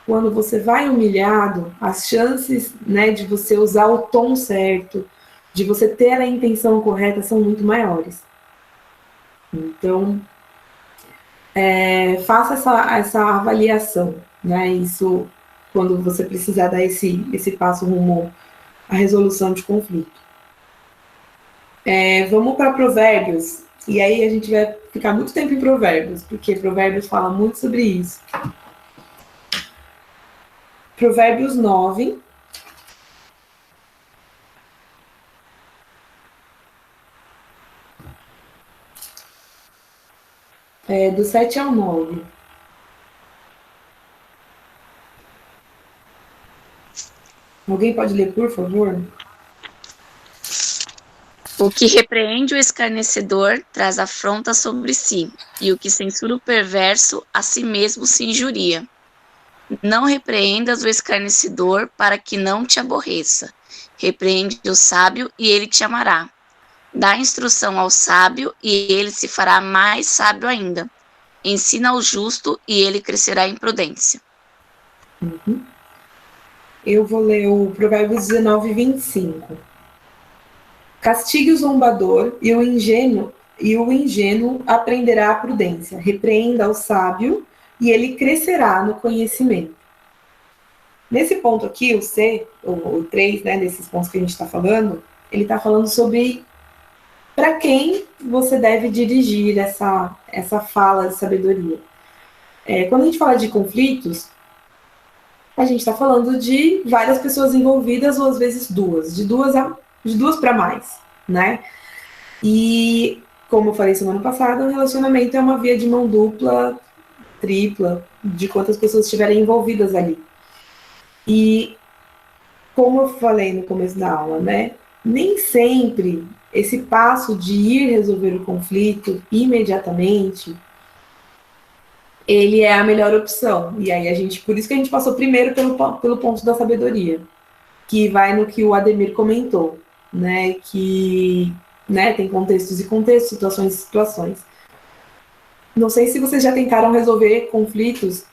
Quando você vai humilhado, as chances, né, de você usar o tom certo, de você ter a intenção correta, são muito maiores. Então, faça essa avaliação, né? Isso quando você precisar dar esse passo rumo à resolução de conflito. Vamos para Provérbios, e aí a gente vai ficar muito tempo em Provérbios, porque Provérbios fala muito sobre isso. Provérbios 9. Do 7 ao 9. Alguém pode ler, por favor? O que repreende o escarnecedor traz afronta sobre si, e o que censura o perverso a si mesmo se injuria. Não repreendas o escarnecedor para que não te aborreça. Repreende o sábio e ele te amará. Dá instrução ao sábio e ele se fará mais sábio ainda. Ensina ao justo e ele crescerá em prudência. Eu vou ler o Provérbios 19, 25. Castigue o zombador e o ingênuo aprenderá a prudência. Repreenda o sábio e ele crescerá no conhecimento. Nesse ponto aqui, o C, o 3, né, desses pontos que a gente está falando, ele está falando sobre para quem você deve dirigir essa fala de sabedoria. Quando a gente fala de conflitos, a gente está falando de várias pessoas envolvidas, ou às vezes duas, de duas para mais, né? E, como eu falei semana passada, o relacionamento é uma via de mão dupla, tripla, de quantas pessoas estiverem envolvidas ali. E, como eu falei no começo da aula, né? Nem sempre esse passo de ir resolver o conflito imediatamente, ele é a melhor opção. E aí por isso que a gente passou primeiro pelo ponto da sabedoria, que vai no que o Ademir comentou, né? Que, né, tem contextos e contextos, situações e situações. Não sei se vocês já tentaram resolver conflitos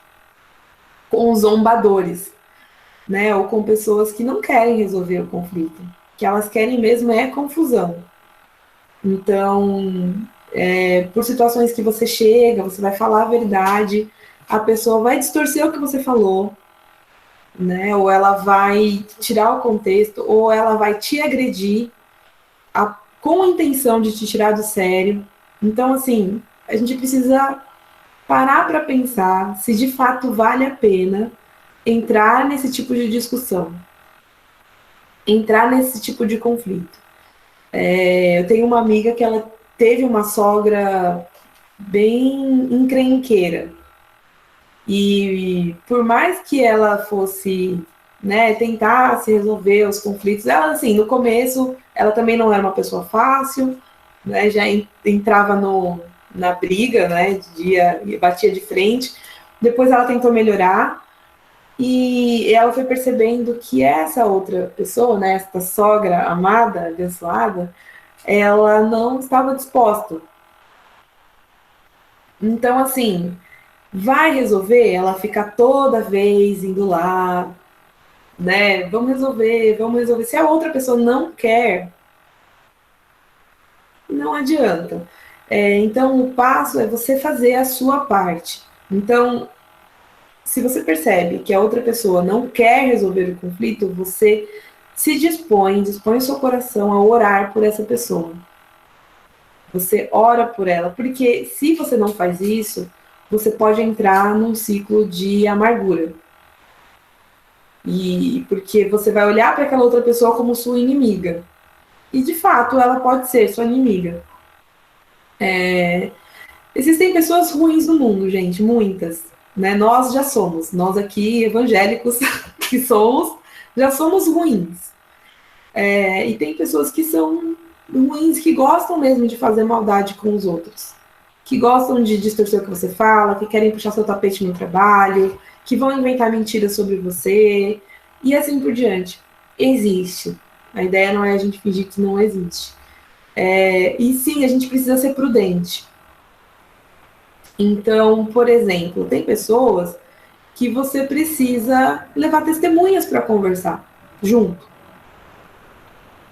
com zombadores, né? Ou com pessoas que não querem resolver o conflito, que elas querem mesmo confusão. Então, por situações que você chega, você vai falar a verdade, a pessoa vai distorcer o que você falou, né? Ou ela vai tirar o contexto, ou ela vai te agredir com a intenção de te tirar do sério. Então, assim, a gente precisa parar para pensar se de fato vale a pena entrar nesse tipo de discussão, entrar nesse tipo de conflito. Eu tenho uma amiga que ela teve uma sogra bem encrenqueira. E por mais que ela fosse, né, tentasse resolver os conflitos, ela, assim, no começo, ela também não era uma pessoa fácil, né, já entrava na briga, né, batia de frente. Depois ela tentou melhorar, e ela foi percebendo que essa outra pessoa, né, essa sogra amada, abençoada, ela não estava disposta Então, assim, vai resolver? Ela fica toda vez indo lá, né? Vamos resolver, vamos resolver. Se a outra pessoa não quer, não adianta. Então, o passo é você fazer a sua parte. Então, se você percebe que a outra pessoa não quer resolver o conflito, você se dispõe o seu coração a orar por essa pessoa. Você ora por ela, porque se você não faz isso, você pode entrar num ciclo de amargura. E porque você vai olhar para aquela outra pessoa como sua inimiga. E de fato, ela pode ser sua inimiga. Existem pessoas ruins no mundo, gente, muitas. Né? Nós já somos, nós aqui evangélicos que somos, já somos ruins. E tem pessoas que são ruins, que gostam mesmo de fazer maldade com os outros, que gostam de distorcer o que você fala, que querem puxar seu tapete no trabalho, que vão inventar mentiras sobre você, e assim por diante. Existe. A ideia não é a gente fingir que não existe. E sim, a gente precisa ser prudente. Então, por exemplo, tem pessoas que você precisa levar testemunhas para conversar junto.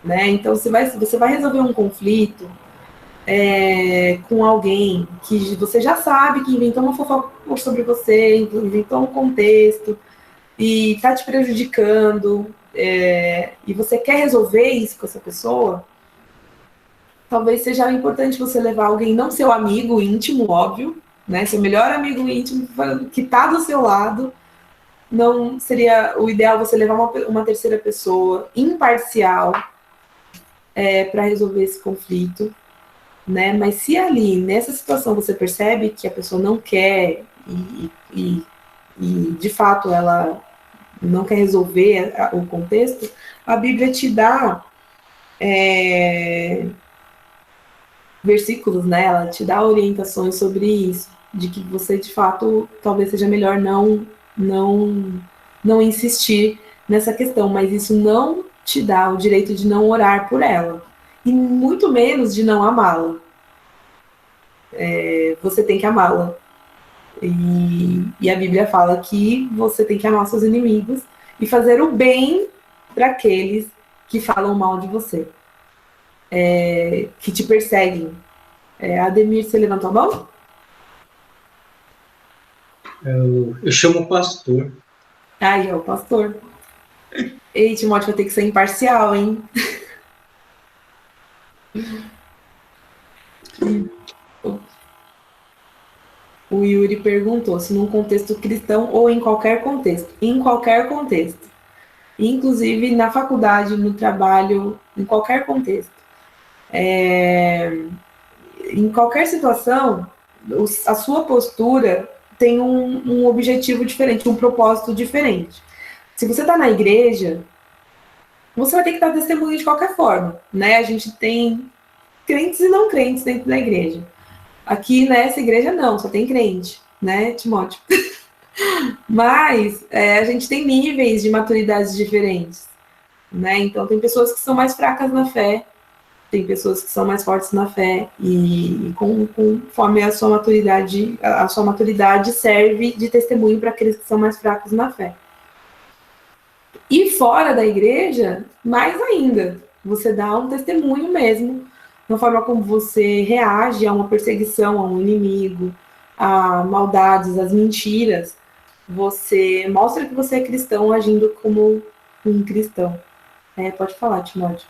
Né? Então, você vai resolver um conflito com alguém que você já sabe que inventou uma fofoca sobre você, inventou um contexto e está te prejudicando, e você quer resolver isso com essa pessoa. Talvez seja importante você levar alguém, não seu amigo íntimo, óbvio, né? Seu melhor amigo íntimo que está do seu lado. Não seria o ideal você levar uma terceira pessoa imparcial para resolver esse conflito, né? Mas se ali, nessa situação, você percebe que a pessoa não quer e de fato ela não quer resolver o contexto, a Bíblia te dá versículos, né? Ela te dá orientações sobre isso, de que você, de fato, talvez seja melhor não insistir nessa questão, mas isso não te dá o direito de não orar por ela, e muito menos de não amá-la. Você tem que amá-la. E a Bíblia fala que você tem que amar seus inimigos e fazer o bem para aqueles que falam mal de você, que te perseguem. Ademir, você levantou a mão? Eu chamo o pastor. Aí, é o pastor. Ei, Timóteo, vai ter que ser imparcial, hein? O Yuri perguntou se num contexto cristão ou em qualquer contexto. Em qualquer contexto. Inclusive na faculdade, no trabalho, em qualquer contexto. Em qualquer situação, a sua postura tem um objetivo diferente, um propósito diferente. Se você está na igreja, você vai ter que dar testemunho de qualquer forma, né? A gente tem crentes e não crentes dentro da igreja. Aqui nessa igreja não, só tem crente, né, Timóteo? Mas a gente tem níveis de maturidades diferentes, né? Então tem pessoas que são mais fracas na fé, tem pessoas que são mais fortes na fé, e conforme a sua maturidade serve de testemunho para aqueles que são mais fracos na fé. E fora da igreja, mais ainda, você dá um testemunho mesmo, na forma como você reage a uma perseguição, a um inimigo, a maldades, às mentiras. Você mostra que você é cristão agindo como um cristão. Pode falar, Timóteo.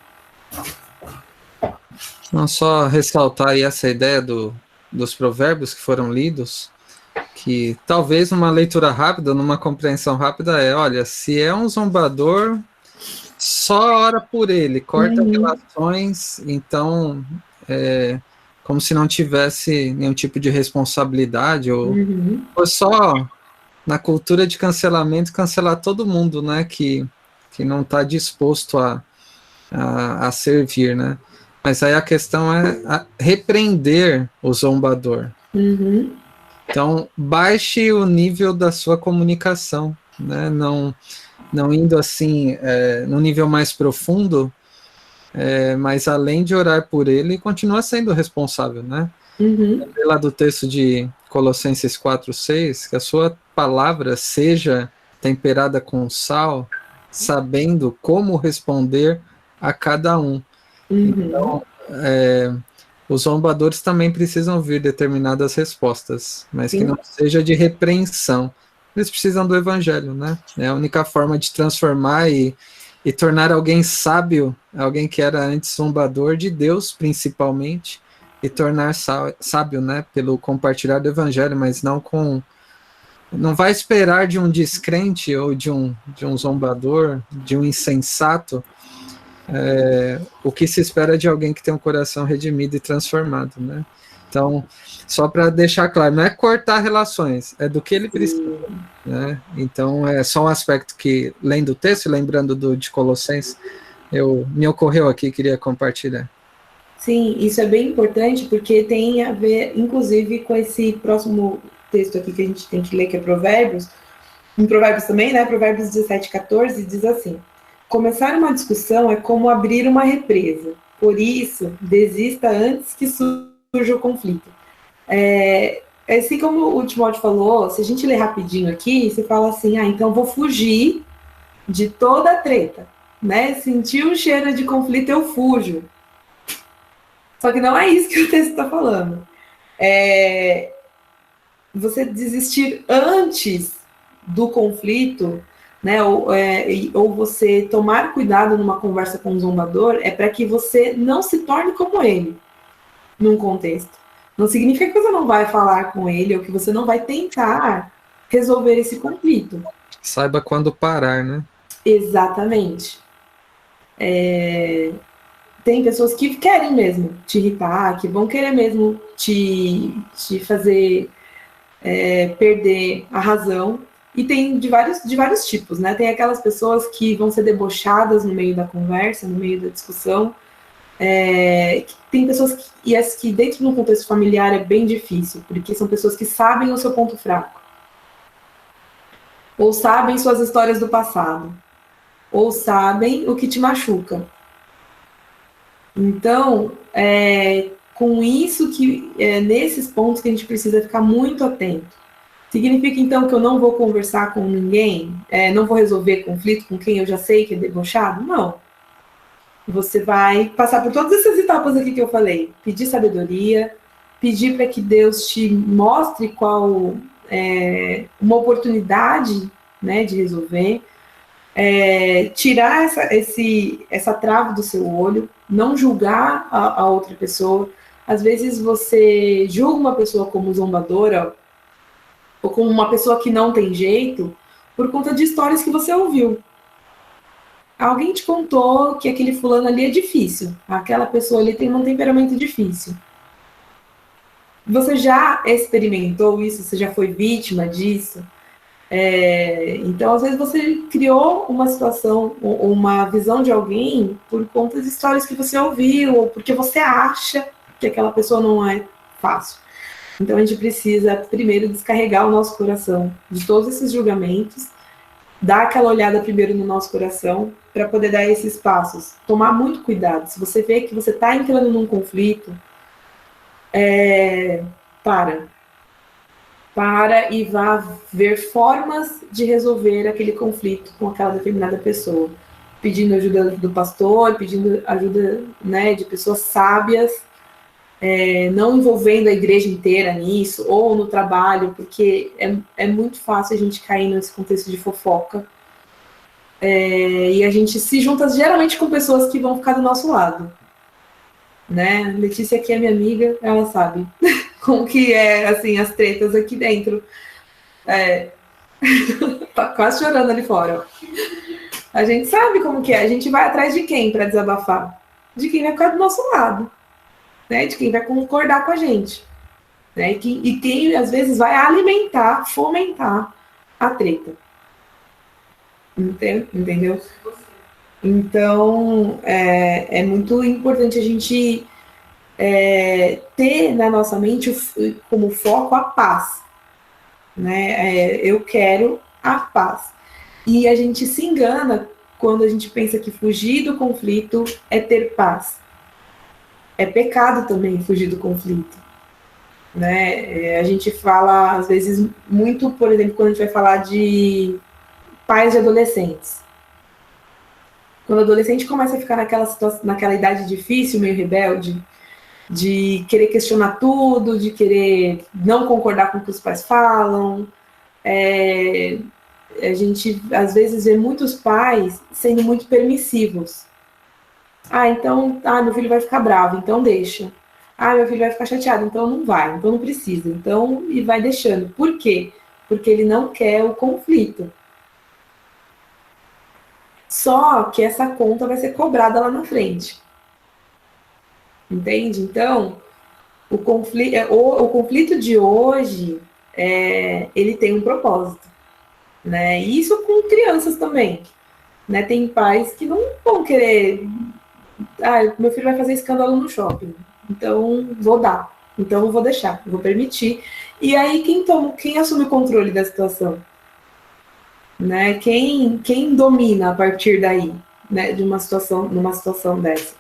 Não, só ressaltar aí essa ideia dos provérbios que foram lidos, que talvez numa leitura rápida, numa compreensão rápida olha, se é um zombador, só ora por ele, corta relações, então como se não tivesse nenhum tipo de responsabilidade, ou só na cultura de cancelamento, cancelar todo mundo, né, que não está disposto a servir, né? Mas aí a questão é repreender o zombador. Então, baixe o nível da sua comunicação, né? Não indo assim, num nível mais profundo, mas além de orar por ele, continua sendo responsável, né? Lá do texto de Colossenses 4:6, que a sua palavra seja temperada com sal, sabendo como responder a cada um. Então, os zombadores também precisam ouvir determinadas respostas, mas que não seja de repreensão. Eles precisam do evangelho, né? É a única forma de transformar e tornar alguém sábio, alguém que era antes zombador de Deus, principalmente, e tornar sábio, né? Pelo compartilhar do evangelho, mas não vai esperar de um descrente ou de um zombador, de um insensato, o que se espera de alguém que tem um coração redimido e transformado, né? Então, só para deixar claro, não é cortar relações, é do que ele precisa, né? Então, é só um aspecto que, lendo o texto, lembrando de Colossenses, me ocorreu aqui, queria compartilhar. Sim, isso é bem importante, porque tem a ver, inclusive, com esse próximo texto aqui que a gente tem que ler, que é Provérbios. Em Provérbios também, né? Provérbios 17:14 diz assim: começar uma discussão é como abrir uma represa, por isso, desista antes que surja o conflito. Assim como o Timóteo falou, se a gente ler rapidinho aqui, você fala assim, então vou fugir de toda a treta, né? Sentir o cheiro de conflito, eu fujo. Só que não é isso que o texto está falando. Você desistir antes do conflito, né, ou você tomar cuidado numa conversa com um zombador, é para que você não se torne como ele, num contexto. Não significa que você não vai falar com ele, ou que você não vai tentar resolver esse conflito. Saiba quando parar, né? Exatamente. Tem pessoas que querem mesmo te irritar, que vão querer mesmo te fazer perder a razão. E tem de vários tipos, né? Tem aquelas pessoas que vão ser debochadas no meio da conversa, no meio da discussão. Tem pessoas que dentro de um contexto familiar é bem difícil, porque são pessoas que sabem o seu ponto fraco. Ou sabem suas histórias do passado. Ou sabem o que te machuca. Então, com isso nesses pontos que a gente precisa ficar muito atento. Significa, então, que eu não vou conversar com ninguém? Não vou resolver conflito com quem eu já sei que é debochado? Não. Você vai passar por todas essas etapas aqui que eu falei. Pedir sabedoria, pedir para que Deus te mostre qual uma oportunidade, né, de resolver, tirar essa trava do seu olho, não julgar a outra pessoa. Às vezes você julga uma pessoa como zombadora, ou como uma pessoa que não tem jeito, por conta de histórias que você ouviu. Alguém te contou que aquele fulano ali é difícil, aquela pessoa ali tem um temperamento difícil. Você já experimentou isso? Você já foi vítima disso? Então, às vezes você criou uma situação, uma visão de alguém por conta de histórias que você ouviu, ou porque você acha que aquela pessoa não é fácil. Então, a gente precisa, primeiro, descarregar o nosso coração de todos esses julgamentos, dar aquela olhada primeiro no nosso coração, para poder dar esses passos. Tomar muito cuidado. Se você vê que você está entrando num conflito, para e vá ver formas de resolver aquele conflito com aquela determinada pessoa. Pedindo ajuda do pastor, pedindo ajuda, né, de pessoas sábias, não envolvendo a igreja inteira nisso, ou no trabalho, porque é muito fácil a gente cair nesse contexto de fofoca. E a gente se junta geralmente com pessoas que vão ficar do nosso lado. Né? Letícia, que é minha amiga, ela sabe como que é, assim, as tretas aqui dentro. Tá quase chorando ali fora. A gente sabe como que é. A gente vai atrás de quem para desabafar? De quem vai ficar do nosso lado. Né? De quem vai concordar com a gente. Né? E quem, às vezes, vai alimentar, fomentar a treta. Entendeu? Então, é muito importante a gente ter na nossa mente como foco a paz. Né? Eu quero a paz. E a gente se engana quando a gente pensa que fugir do conflito é ter paz. É pecado também fugir do conflito. né? A gente fala, às vezes, muito, por exemplo, quando a gente vai falar de pais de adolescentes. Quando o adolescente começa a ficar naquela situação, naquela idade difícil, meio rebelde, de querer questionar tudo, de querer não concordar com o que os pais falam, a gente, às vezes, vê muitos pais sendo muito permissivos. Então, meu filho vai ficar bravo, então deixa. Meu filho vai ficar chateado, então não vai, então não precisa. Então, e vai deixando. Por quê? Porque ele não quer o conflito. Só que essa conta vai ser cobrada lá na frente. Entende? Então, o conflito de hoje, ele tem um propósito. Né? E isso com crianças também. Né? Tem pais que não vão querer... meu filho vai fazer escândalo no shopping. Então, vou dar. Então, eu vou deixar. Vou permitir. E aí, quem assume o controle da situação? Né? Quem domina a partir daí, né? Numa situação dessa.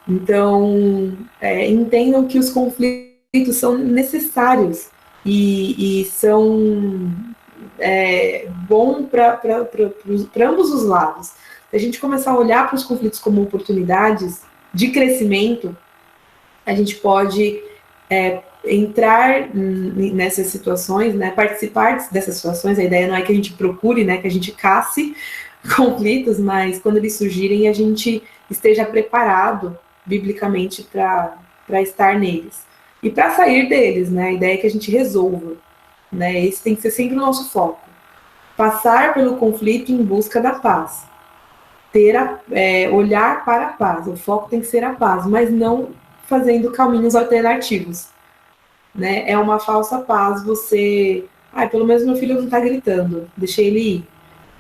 Então, entendam que os conflitos são necessários e são bons para ambos os lados. Se a gente começar a olhar para os conflitos como oportunidades de crescimento, a gente pode entrar nessas situações, né, participar dessas situações. A ideia não é que a gente procure, né, que a gente casse conflitos, mas quando eles surgirem, a gente esteja preparado biblicamente para estar neles. E para sair deles, né, a ideia é que a gente resolva. Né, esse tem que ser sempre o nosso foco. Passar pelo conflito em busca da paz. Olhar para a paz. O foco tem que ser a paz, mas não fazendo caminhos alternativos. Né? É uma falsa paz você... pelo menos meu filho não está gritando, deixei ele ir.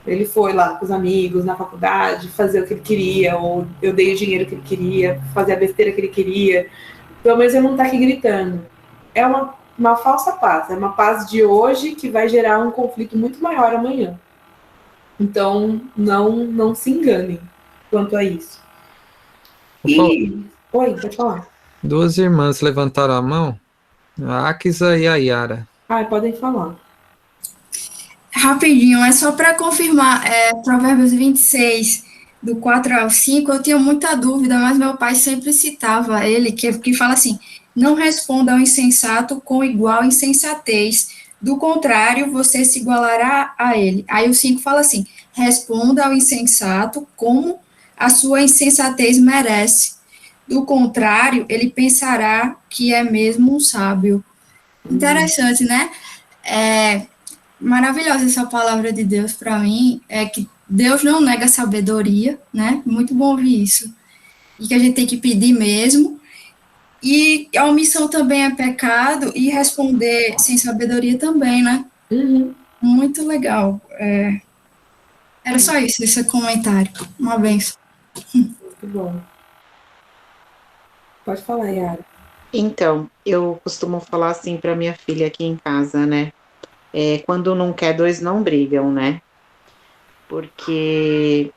Ele foi lá com os amigos, na faculdade, fazer o que ele queria, ou eu dei o dinheiro que ele queria, fazer a besteira que ele queria. Pelo menos ele não está aqui gritando. É uma falsa paz, é uma paz de hoje que vai gerar um conflito muito maior amanhã. Então, não se enganem quanto a isso. Oi, pode falar. 2 irmãs levantaram a mão, a Akisa e a Yara. Podem falar. Rapidinho, é só para confirmar, Provérbios 26, do 4 ao 5, eu tinha muita dúvida, mas meu pai sempre citava ele, que fala assim: não responda ao insensato com igual insensatez, do contrário, você se igualará a ele. Aí o 5 fala assim: responda ao insensato como a sua insensatez merece, do contrário, ele pensará que é mesmo um sábio. Interessante, né? Maravilhosa essa palavra de Deus para mim, que Deus não nega sabedoria, né? Muito bom ouvir isso. E que a gente tem que pedir mesmo. E a omissão também é pecado, e responder sem sabedoria também, né? Muito legal. Era só isso, esse comentário. Uma benção. Muito bom. Pode falar, Yara. Então, eu costumo falar assim para minha filha aqui em casa, né? Quando não quer, 2 não brigam, né? Porque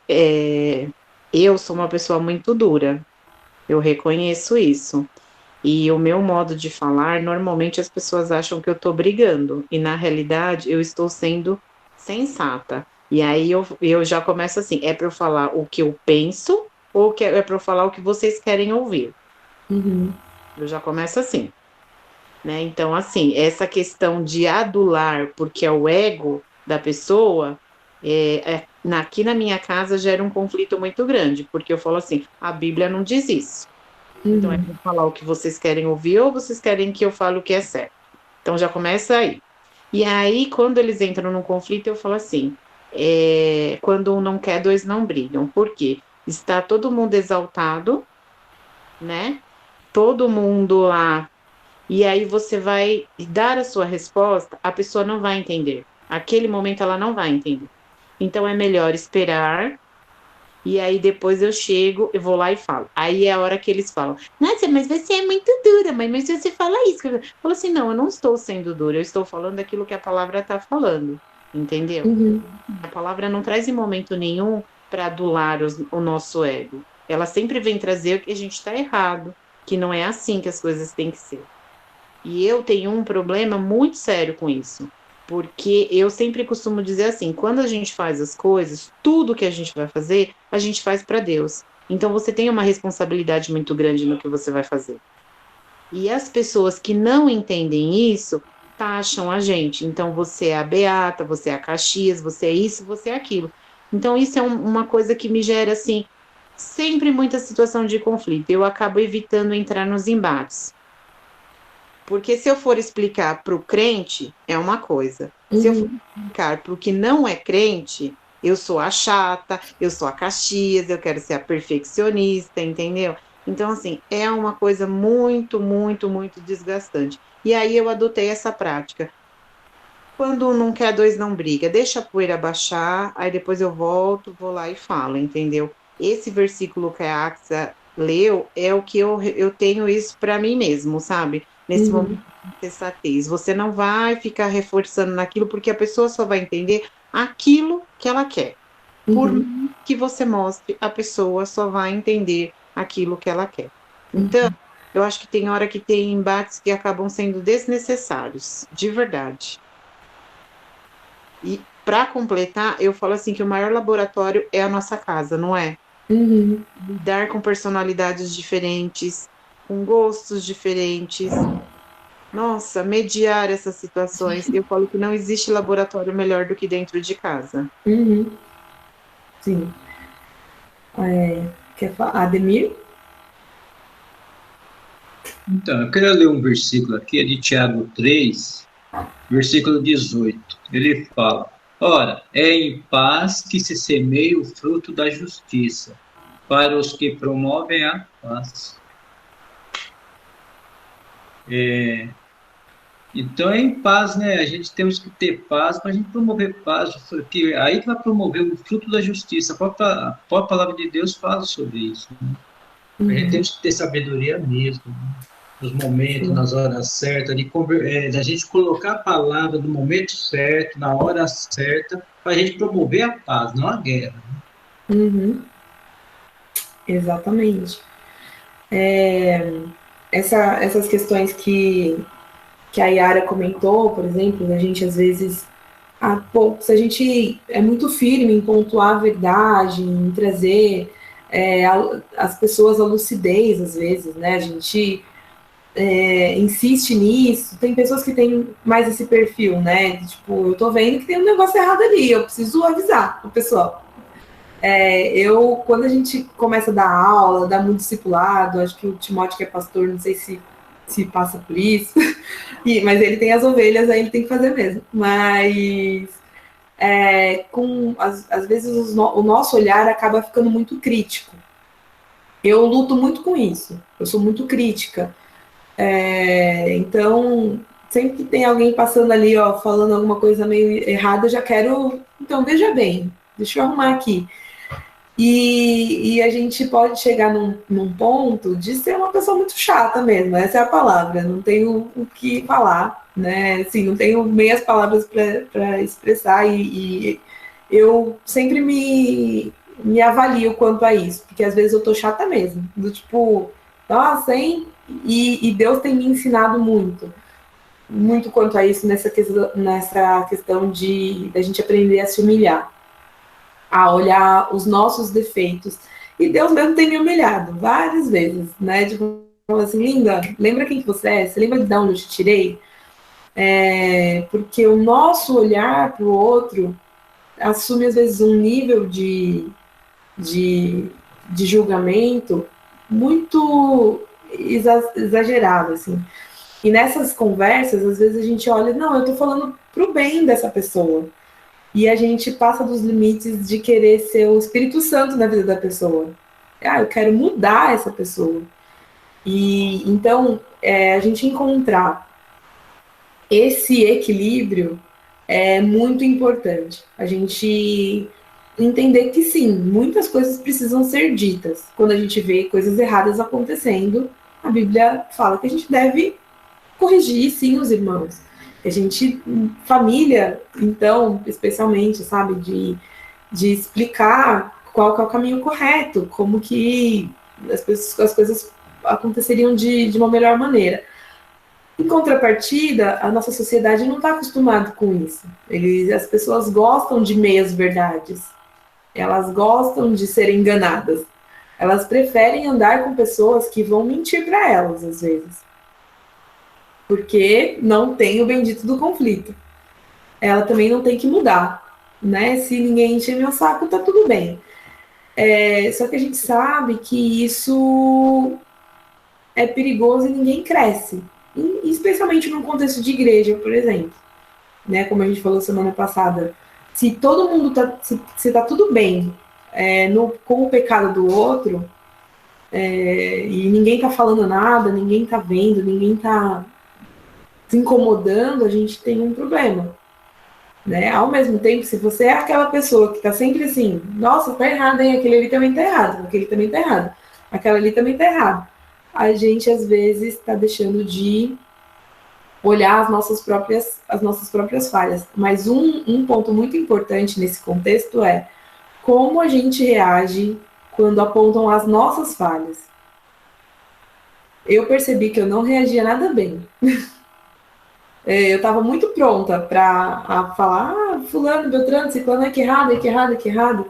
eu sou uma pessoa muito dura, eu reconheço isso. E o meu modo de falar, normalmente as pessoas acham que eu tô brigando, e na realidade eu estou sendo sensata. E aí eu já começo assim: é para eu falar o que eu penso, ou é para eu falar o que vocês querem ouvir? Eu já começo assim. Né? Então, assim, essa questão de adular, porque é o ego da pessoa, aqui na minha casa gera um conflito muito grande, porque eu falo assim: a Bíblia não diz isso. Então, é para falar o que vocês querem ouvir, ou vocês querem que eu fale o que é certo? Então, já começa aí. E aí, quando eles entram num conflito, eu falo assim: quando um não quer, 2 não brigam. Por quê? Está todo mundo exaltado, né? Todo mundo lá. E aí você vai dar a sua resposta, a pessoa não vai entender. Aquele momento ela não vai entender. Então é melhor esperar, e aí depois eu chego, eu vou lá e falo. Aí é a hora que eles falam: nossa, mas você é muito dura, mãe, mas você fala isso. Eu falo assim: não, eu não estou sendo dura, eu estou falando aquilo que a palavra está falando, entendeu? A palavra não traz em momento nenhum para adular o nosso ego. Ela sempre vem trazer o que a gente está errado, que não é assim que as coisas têm que ser. E eu tenho um problema muito sério com isso. Porque eu sempre costumo dizer assim, quando a gente faz as coisas, tudo que a gente vai fazer, a gente faz para Deus. Então você tem uma responsabilidade muito grande no que você vai fazer. E as pessoas que não entendem isso, taxam a gente. Então você é a Beata, você é a Caxias, você é isso, você é aquilo. Então isso é uma coisa que me gera, assim, sempre muita situação de conflito. Eu acabo evitando entrar nos embates. Porque se eu for explicar para o crente, é uma coisa. Se eu for explicar para o que não é crente, eu sou a chata, eu sou a Caxias, eu quero ser a perfeccionista, entendeu? Então, assim, é uma coisa muito, muito, muito desgastante. E aí eu adotei essa prática. Quando não quer, dois não briga. Deixa a poeira baixar, aí depois eu volto, vou lá e falo, entendeu? Esse versículo que a Axa leu é o que eu tenho isso para mim mesmo, sabe? Nesse momento de sensatez. Você não vai ficar reforçando naquilo, porque a pessoa só vai entender aquilo que ela quer. Por mais que você mostre, a pessoa só vai entender aquilo que ela quer. Então, eu acho que tem hora que tem embates que acabam sendo desnecessários, de verdade. E, para completar, eu falo assim que o maior laboratório é a nossa casa, não é? Lidar com personalidades diferentes, com gostos diferentes. Nossa, mediar essas situações. Eu falo que não existe laboratório melhor do que dentro de casa. Sim. Quer falar? Ademir? Então, eu queria ler um versículo aqui, é de Tiago 3, versículo 18. Ele fala: ora, é em paz que se semeia o fruto da justiça, para os que promovem a paz. Então é em paz, né? A gente temos que ter paz para a gente promover paz, porque aí que vai promover o fruto da justiça. A própria palavra de Deus fala sobre isso, né? A gente tem que ter sabedoria mesmo, né? Nos momentos, nas horas certas, da gente colocar a palavra no momento certo, na hora certa, para a gente promover a paz, não a guerra. Exatamente. Essas questões que a Yara comentou, por exemplo, a gente às vezes, se a gente é muito firme em pontuar a verdade, em trazer as pessoas à lucidez, às vezes, né? A gente insiste nisso. Tem pessoas que têm mais esse perfil, né? Tipo, eu tô vendo que tem um negócio errado ali, eu preciso avisar o pessoal. Quando a gente começa a dar aula, dar muito discipulado, acho que o Timóteo, que é pastor, não sei se passa por isso, mas ele tem as ovelhas, aí ele tem que fazer mesmo. Mas, às vezes, o nosso olhar acaba ficando muito crítico. Eu luto muito com isso, eu sou muito crítica. Então, sempre que tem alguém passando ali, falando alguma coisa meio errada, eu já quero... Então, veja bem, deixa eu arrumar aqui. E a gente pode chegar num ponto de ser uma pessoa muito chata mesmo, essa é a palavra, não tenho o que falar, né? Assim, não tenho meias palavras para expressar, e eu sempre me avalio quanto a isso, porque às vezes eu tô chata mesmo, do tipo, nossa, hein? E Deus tem me ensinado muito quanto a isso nessa questão da gente aprender a se humilhar, a olhar os nossos defeitos. E Deus mesmo tem me humilhado várias vezes, né? Tipo, assim, linda, lembra quem que você é? Você lembra de onde eu te tirei? Porque o nosso olhar para o outro assume, às vezes, um nível de julgamento muito exagerado, assim. E nessas conversas, às vezes a gente olha, não, eu tô falando pro bem dessa pessoa. E a gente passa dos limites de querer ser o Espírito Santo na vida da pessoa. Eu quero mudar essa pessoa. E então, a gente encontrar esse equilíbrio é muito importante. A gente entender que sim, muitas coisas precisam ser ditas. Quando a gente vê coisas erradas acontecendo, a Bíblia fala que a gente deve corrigir, sim, os irmãos. A gente, família, então, especialmente, sabe, de explicar qual que é o caminho correto, como que as coisas aconteceriam de uma melhor maneira. Em contrapartida, a nossa sociedade não está acostumada com isso. As pessoas gostam de meias verdades. Elas gostam de serem enganadas. Elas preferem andar com pessoas que vão mentir para elas, às vezes. Porque não tem o bendito do conflito. Ela também não tem que mudar, né? Se ninguém encher meu saco, tá tudo bem. Só que a gente sabe que isso é perigoso e ninguém cresce. Especialmente no contexto de igreja, por exemplo. Né? Como a gente falou semana passada. Se todo mundo se tá tudo bem com o pecado do outro, e ninguém tá falando nada, ninguém tá vendo, ninguém tá se incomodando, a gente tem um problema. Né? Ao mesmo tempo, se você é aquela pessoa que tá sempre assim, nossa, tá errado, hein? Aquele ali também tá errado, aquele também tá errado, aquela ali também tá errado. A gente, às vezes, está deixando de olhar as nossas próprias falhas. Mas um ponto muito importante nesse contexto é como a gente reage quando apontam as nossas falhas. Eu percebi que eu não reagia nada bem. Eu estava muito pronta para falar, fulano, beltrano, ciclano, é que errado.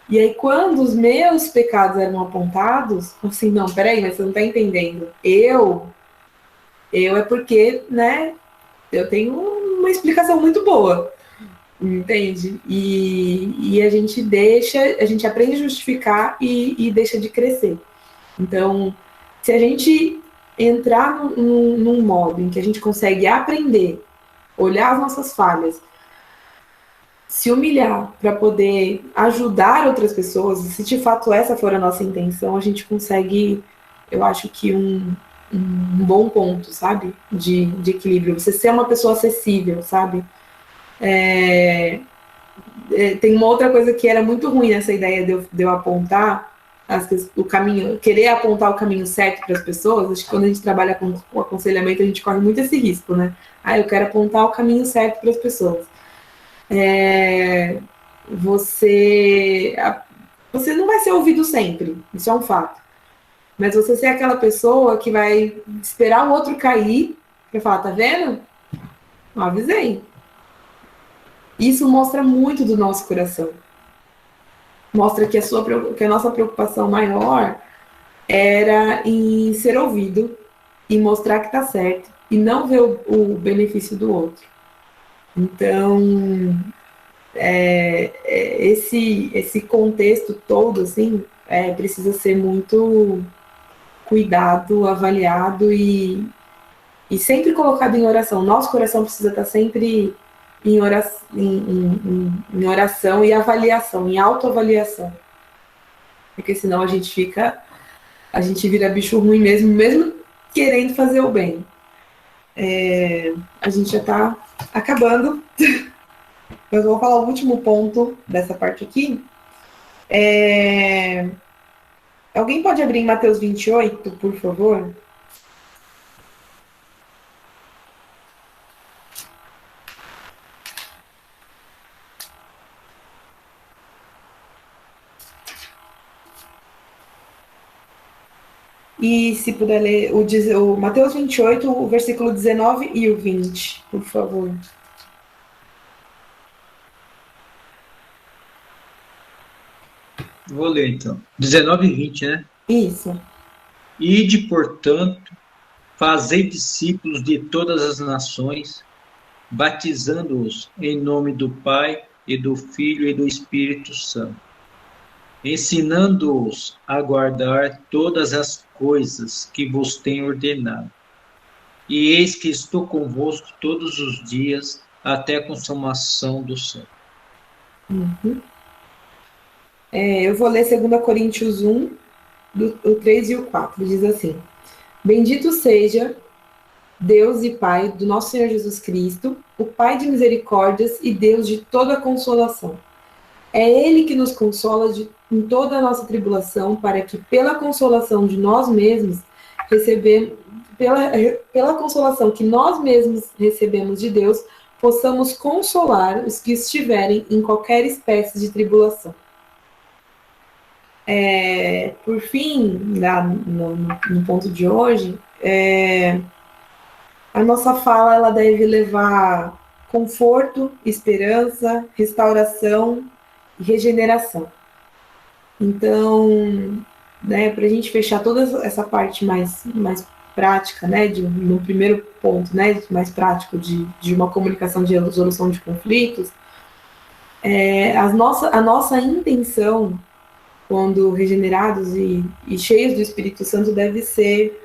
E aí, quando os meus pecados eram apontados, assim, não, peraí, mas você não está entendendo. Eu é porque, né, eu tenho uma explicação muito boa, entende? E a gente aprende a justificar e deixa de crescer. Então, se a gente entrar num modo em que a gente consegue aprender, olhar as nossas falhas, se humilhar para poder ajudar outras pessoas, e se de fato essa for a nossa intenção, a gente consegue, eu acho que um bom ponto, sabe? De equilíbrio. Você ser uma pessoa acessível, sabe? Tem uma outra coisa que era muito ruim nessa ideia de eu apontar o caminho, querer apontar o caminho certo para as pessoas. Acho que quando a gente trabalha com o aconselhamento, a gente corre muito esse risco, né? Eu quero apontar o caminho certo para as pessoas. Você não vai ser ouvido sempre, isso é um fato. Mas você ser aquela pessoa que vai esperar o outro cair para falar, tá vendo? Eu avisei. Isso mostra muito do nosso coração. Mostra que a nossa preocupação maior era em ser ouvido e mostrar que tá certo e não ver o benefício do outro. Então, esse contexto todo, assim, precisa ser muito cuidado, avaliado e sempre colocado em oração. Nosso coração precisa estar sempre em oração e avaliação, em autoavaliação. Porque senão a gente vira bicho ruim mesmo querendo fazer o bem. A gente já está acabando. Eu vou falar o último ponto dessa parte aqui. Alguém pode abrir em Mateus 28, por favor? E se puder ler o Mateus 28, o versículo 19 e o 20, por favor. Vou ler, então. 19 e 20, né? Isso. Ide, portanto, fazei discípulos de todas as nações, batizando-os em nome do Pai, e do Filho e do Espírito Santo, ensinando-os a guardar todas as coisas que vos tenho ordenado. E eis que estou convosco todos os dias, até a consumação do século. Uhum. Eu vou ler 2 Coríntios 1, o 3 e o 4. Diz assim: Bendito seja Deus e Pai do nosso Senhor Jesus Cristo, o Pai de misericórdias e Deus de toda consolação. É Ele que nos consola em toda a nossa tribulação, para que pela consolação de nós mesmos pela consolação que nós mesmos recebemos de Deus, possamos consolar os que estiverem em qualquer espécie de tribulação. Por fim, no ponto de hoje, a nossa fala ela deve levar conforto, esperança, restauração e regeneração. Então, né, para a gente fechar toda essa parte mais prática, né, no primeiro ponto, né, mais prático de uma comunicação de resolução de conflitos, a nossa intenção, quando regenerados e cheios do Espírito Santo, deve ser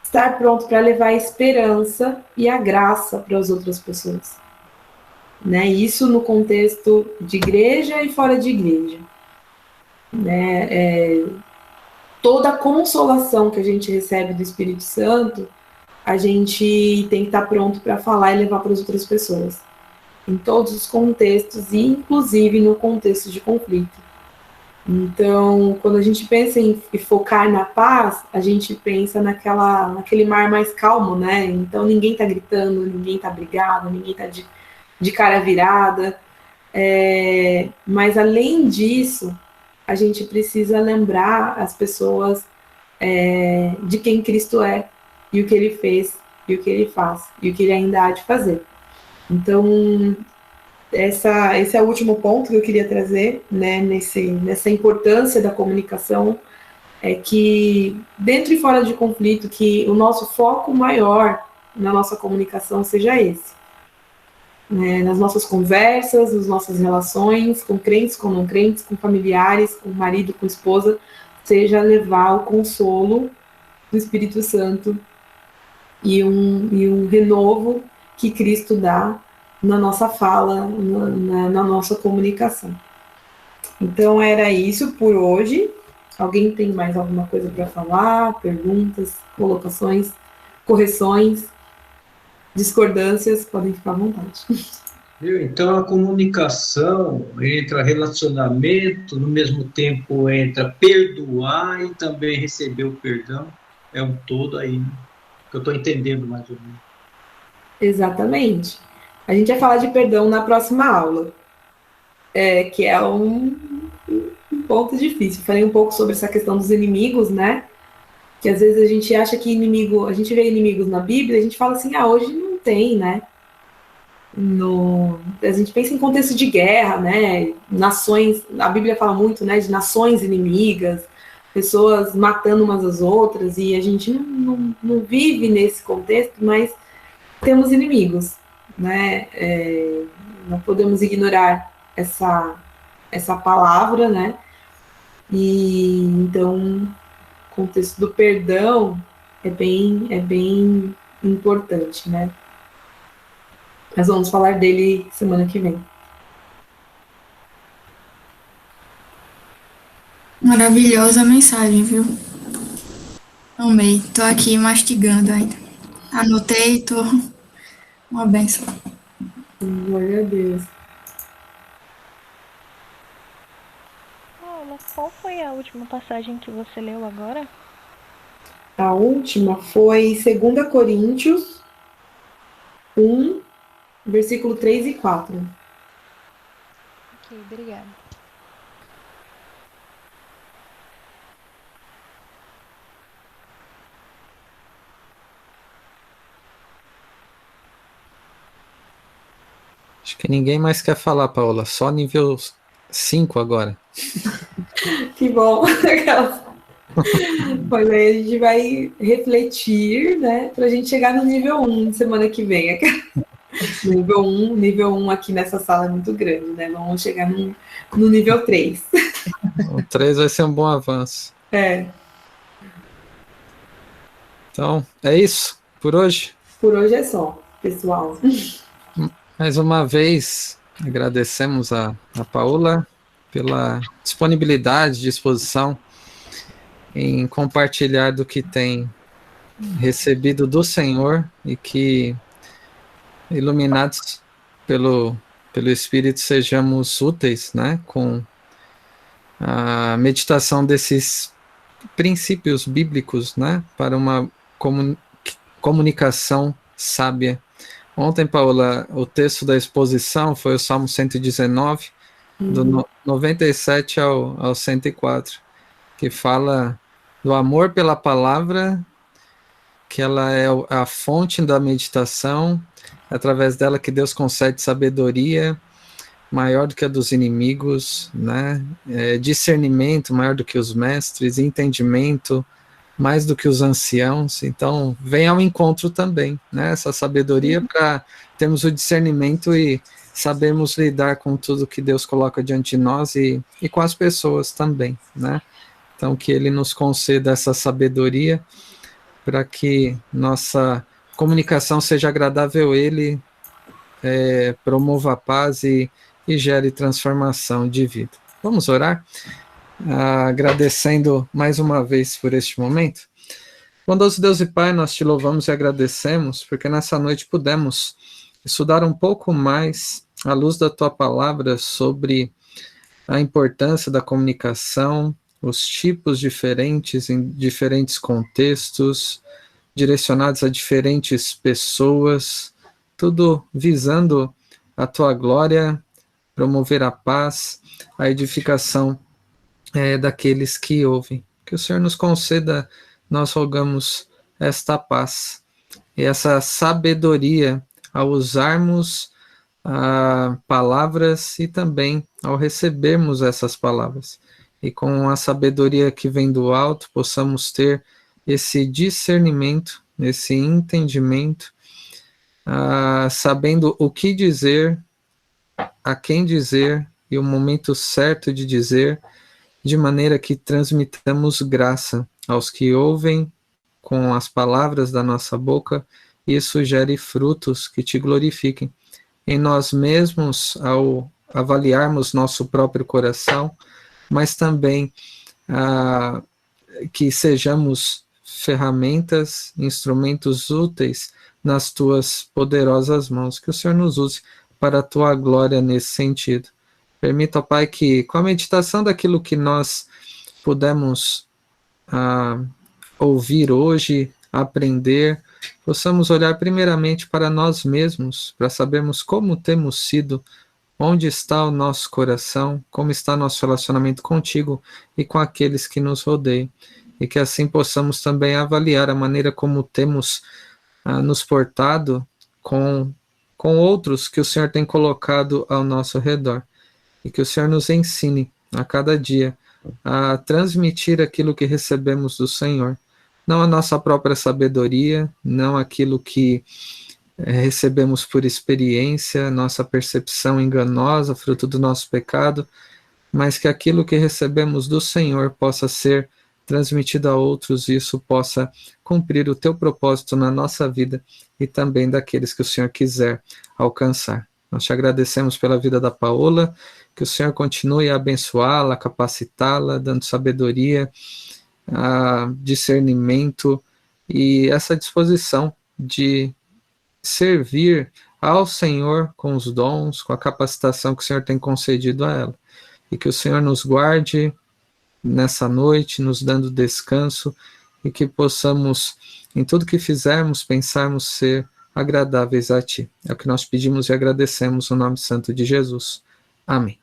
estar pronto para levar a esperança e a graça para as outras pessoas. Né? Isso no contexto de igreja e fora de igreja. Né? Toda a consolação que a gente recebe do Espírito Santo, a gente tem que estar pronto para falar e levar para as outras pessoas. Em todos os contextos, e inclusive no contexto de conflito. Então, quando a gente pensa em focar na paz, a gente pensa naquele mar mais calmo, né? Então, ninguém está gritando, ninguém está brigado, ninguém está de cara virada. Mas, além disso, a gente precisa lembrar as pessoas de quem Cristo é, e o que Ele fez, e o que Ele faz, e o que Ele ainda há de fazer. Então, esse é o último ponto que eu queria trazer, né, nessa importância da comunicação, que dentro e fora de conflito, que o nosso foco maior na nossa comunicação seja esse. Né, nas nossas conversas, nas nossas relações, com crentes, com não crentes, com familiares, com marido, com esposa, seja levar o consolo do Espírito Santo e um renovo que Cristo dá na nossa fala, na nossa comunicação. Então, era isso por hoje. Alguém tem mais alguma coisa para falar? Perguntas, colocações, correções, discordâncias? Podem ficar à vontade. Então, a comunicação entra relacionamento, no mesmo tempo entra perdoar e também receber o perdão. É um todo aí, né? Que eu estou entendendo mais ou menos. Exatamente. A gente vai falar de perdão na próxima aula, que é um ponto difícil. Falei um pouco sobre essa questão dos inimigos, né? Que às vezes a gente acha que a gente vê inimigos na Bíblia, a gente fala assim, hoje não tem, né? A gente pensa em contexto de guerra, né? Nações, a Bíblia fala muito, né, de nações inimigas, pessoas matando umas às outras, e a gente não vive nesse contexto, mas temos inimigos. Né? Não podemos ignorar essa palavra, né? E então o contexto do perdão é bem importante, né? Nós vamos falar dele semana que vem. Maravilhosa mensagem, viu? Amei. Tô aqui mastigando ainda. Anotei, tô uma benção. Glória a Deus. Paula, qual foi a última passagem que você leu agora? A última foi 2 Coríntios 1, versículo 3 e 4. Ok, obrigada. Acho que ninguém mais quer falar, Paula. Só nível 5 agora. Que bom. Pois aí a gente vai refletir, né? Pra gente chegar no nível 1 semana que vem. Nível 1 aqui nessa sala é muito grande, né? Vamos chegar no nível 3. O 3 vai ser um bom avanço. Então, é isso por hoje? Por hoje é só, pessoal. Mais uma vez, agradecemos a Paula pela disponibilidade, disposição em compartilhar do que tem recebido do Senhor e que, iluminados pelo Espírito, sejamos úteis, né, com a meditação desses princípios bíblicos, né, para uma comunicação sábia. Ontem, Paula, o texto da exposição foi o Salmo 119, do 97 ao 104, que fala do amor pela palavra que ela é a fonte da meditação, através dela que Deus concede sabedoria maior do que a dos inimigos, né? Discernimento maior do que os mestres, entendimento mais do que os anciãos. Então, vem ao encontro também, né? Essa sabedoria para termos o discernimento e sabermos lidar com tudo que Deus coloca diante de nós e com as pessoas também, né? Então, que Ele nos conceda essa sabedoria para que nossa comunicação seja agradável a Ele, promova a paz e gere transformação de vida. Vamos orar? Agradecendo mais uma vez por este momento. Bondoso Deus e Pai, nós te louvamos e agradecemos, porque nessa noite pudemos estudar um pouco mais, à luz da tua palavra, sobre a importância da comunicação, os tipos diferentes, em diferentes contextos, direcionados a diferentes pessoas, tudo visando a tua glória, promover a paz, a edificação daqueles que ouvem. Que o Senhor nos conceda, nós rogamos, esta paz e essa sabedoria ao usarmos palavras e também ao recebermos essas palavras. E com a sabedoria que vem do alto, possamos ter esse discernimento, esse entendimento, sabendo o que dizer, a quem dizer e o momento certo de dizer, de maneira que transmitamos graça aos que ouvem com as palavras da nossa boca, e isso gere frutos que te glorifiquem. Em nós mesmos, ao avaliarmos nosso próprio coração, mas também que sejamos ferramentas, instrumentos úteis nas tuas poderosas mãos, que o Senhor nos use para a tua glória nesse sentido. Permita, ó Pai, que com a meditação daquilo que nós pudemos ouvir hoje, aprender, possamos olhar primeiramente para nós mesmos, para sabermos como temos sido, onde está o nosso coração, como está nosso relacionamento contigo e com aqueles que nos rodeiam. E que assim possamos também avaliar a maneira como temos nos portado com outros que o Senhor tem colocado ao nosso redor. E que o Senhor nos ensine a cada dia a transmitir aquilo que recebemos do Senhor. Não a nossa própria sabedoria, não aquilo que recebemos por experiência, nossa percepção enganosa, fruto do nosso pecado, mas que aquilo que recebemos do Senhor possa ser transmitido a outros e isso possa cumprir o teu propósito na nossa vida e também daqueles que o Senhor quiser alcançar. Nós te agradecemos pela vida da Paola, que o Senhor continue a abençoá-la, capacitá-la, dando sabedoria, discernimento e essa disposição de servir ao Senhor com os dons, com a capacitação que o Senhor tem concedido a ela. E que o Senhor nos guarde nessa noite, nos dando descanso, e que possamos, em tudo que fizermos, pensarmos ser agradáveis a Ti. É o que nós pedimos e agradecemos no nome santo de Jesus. Amém.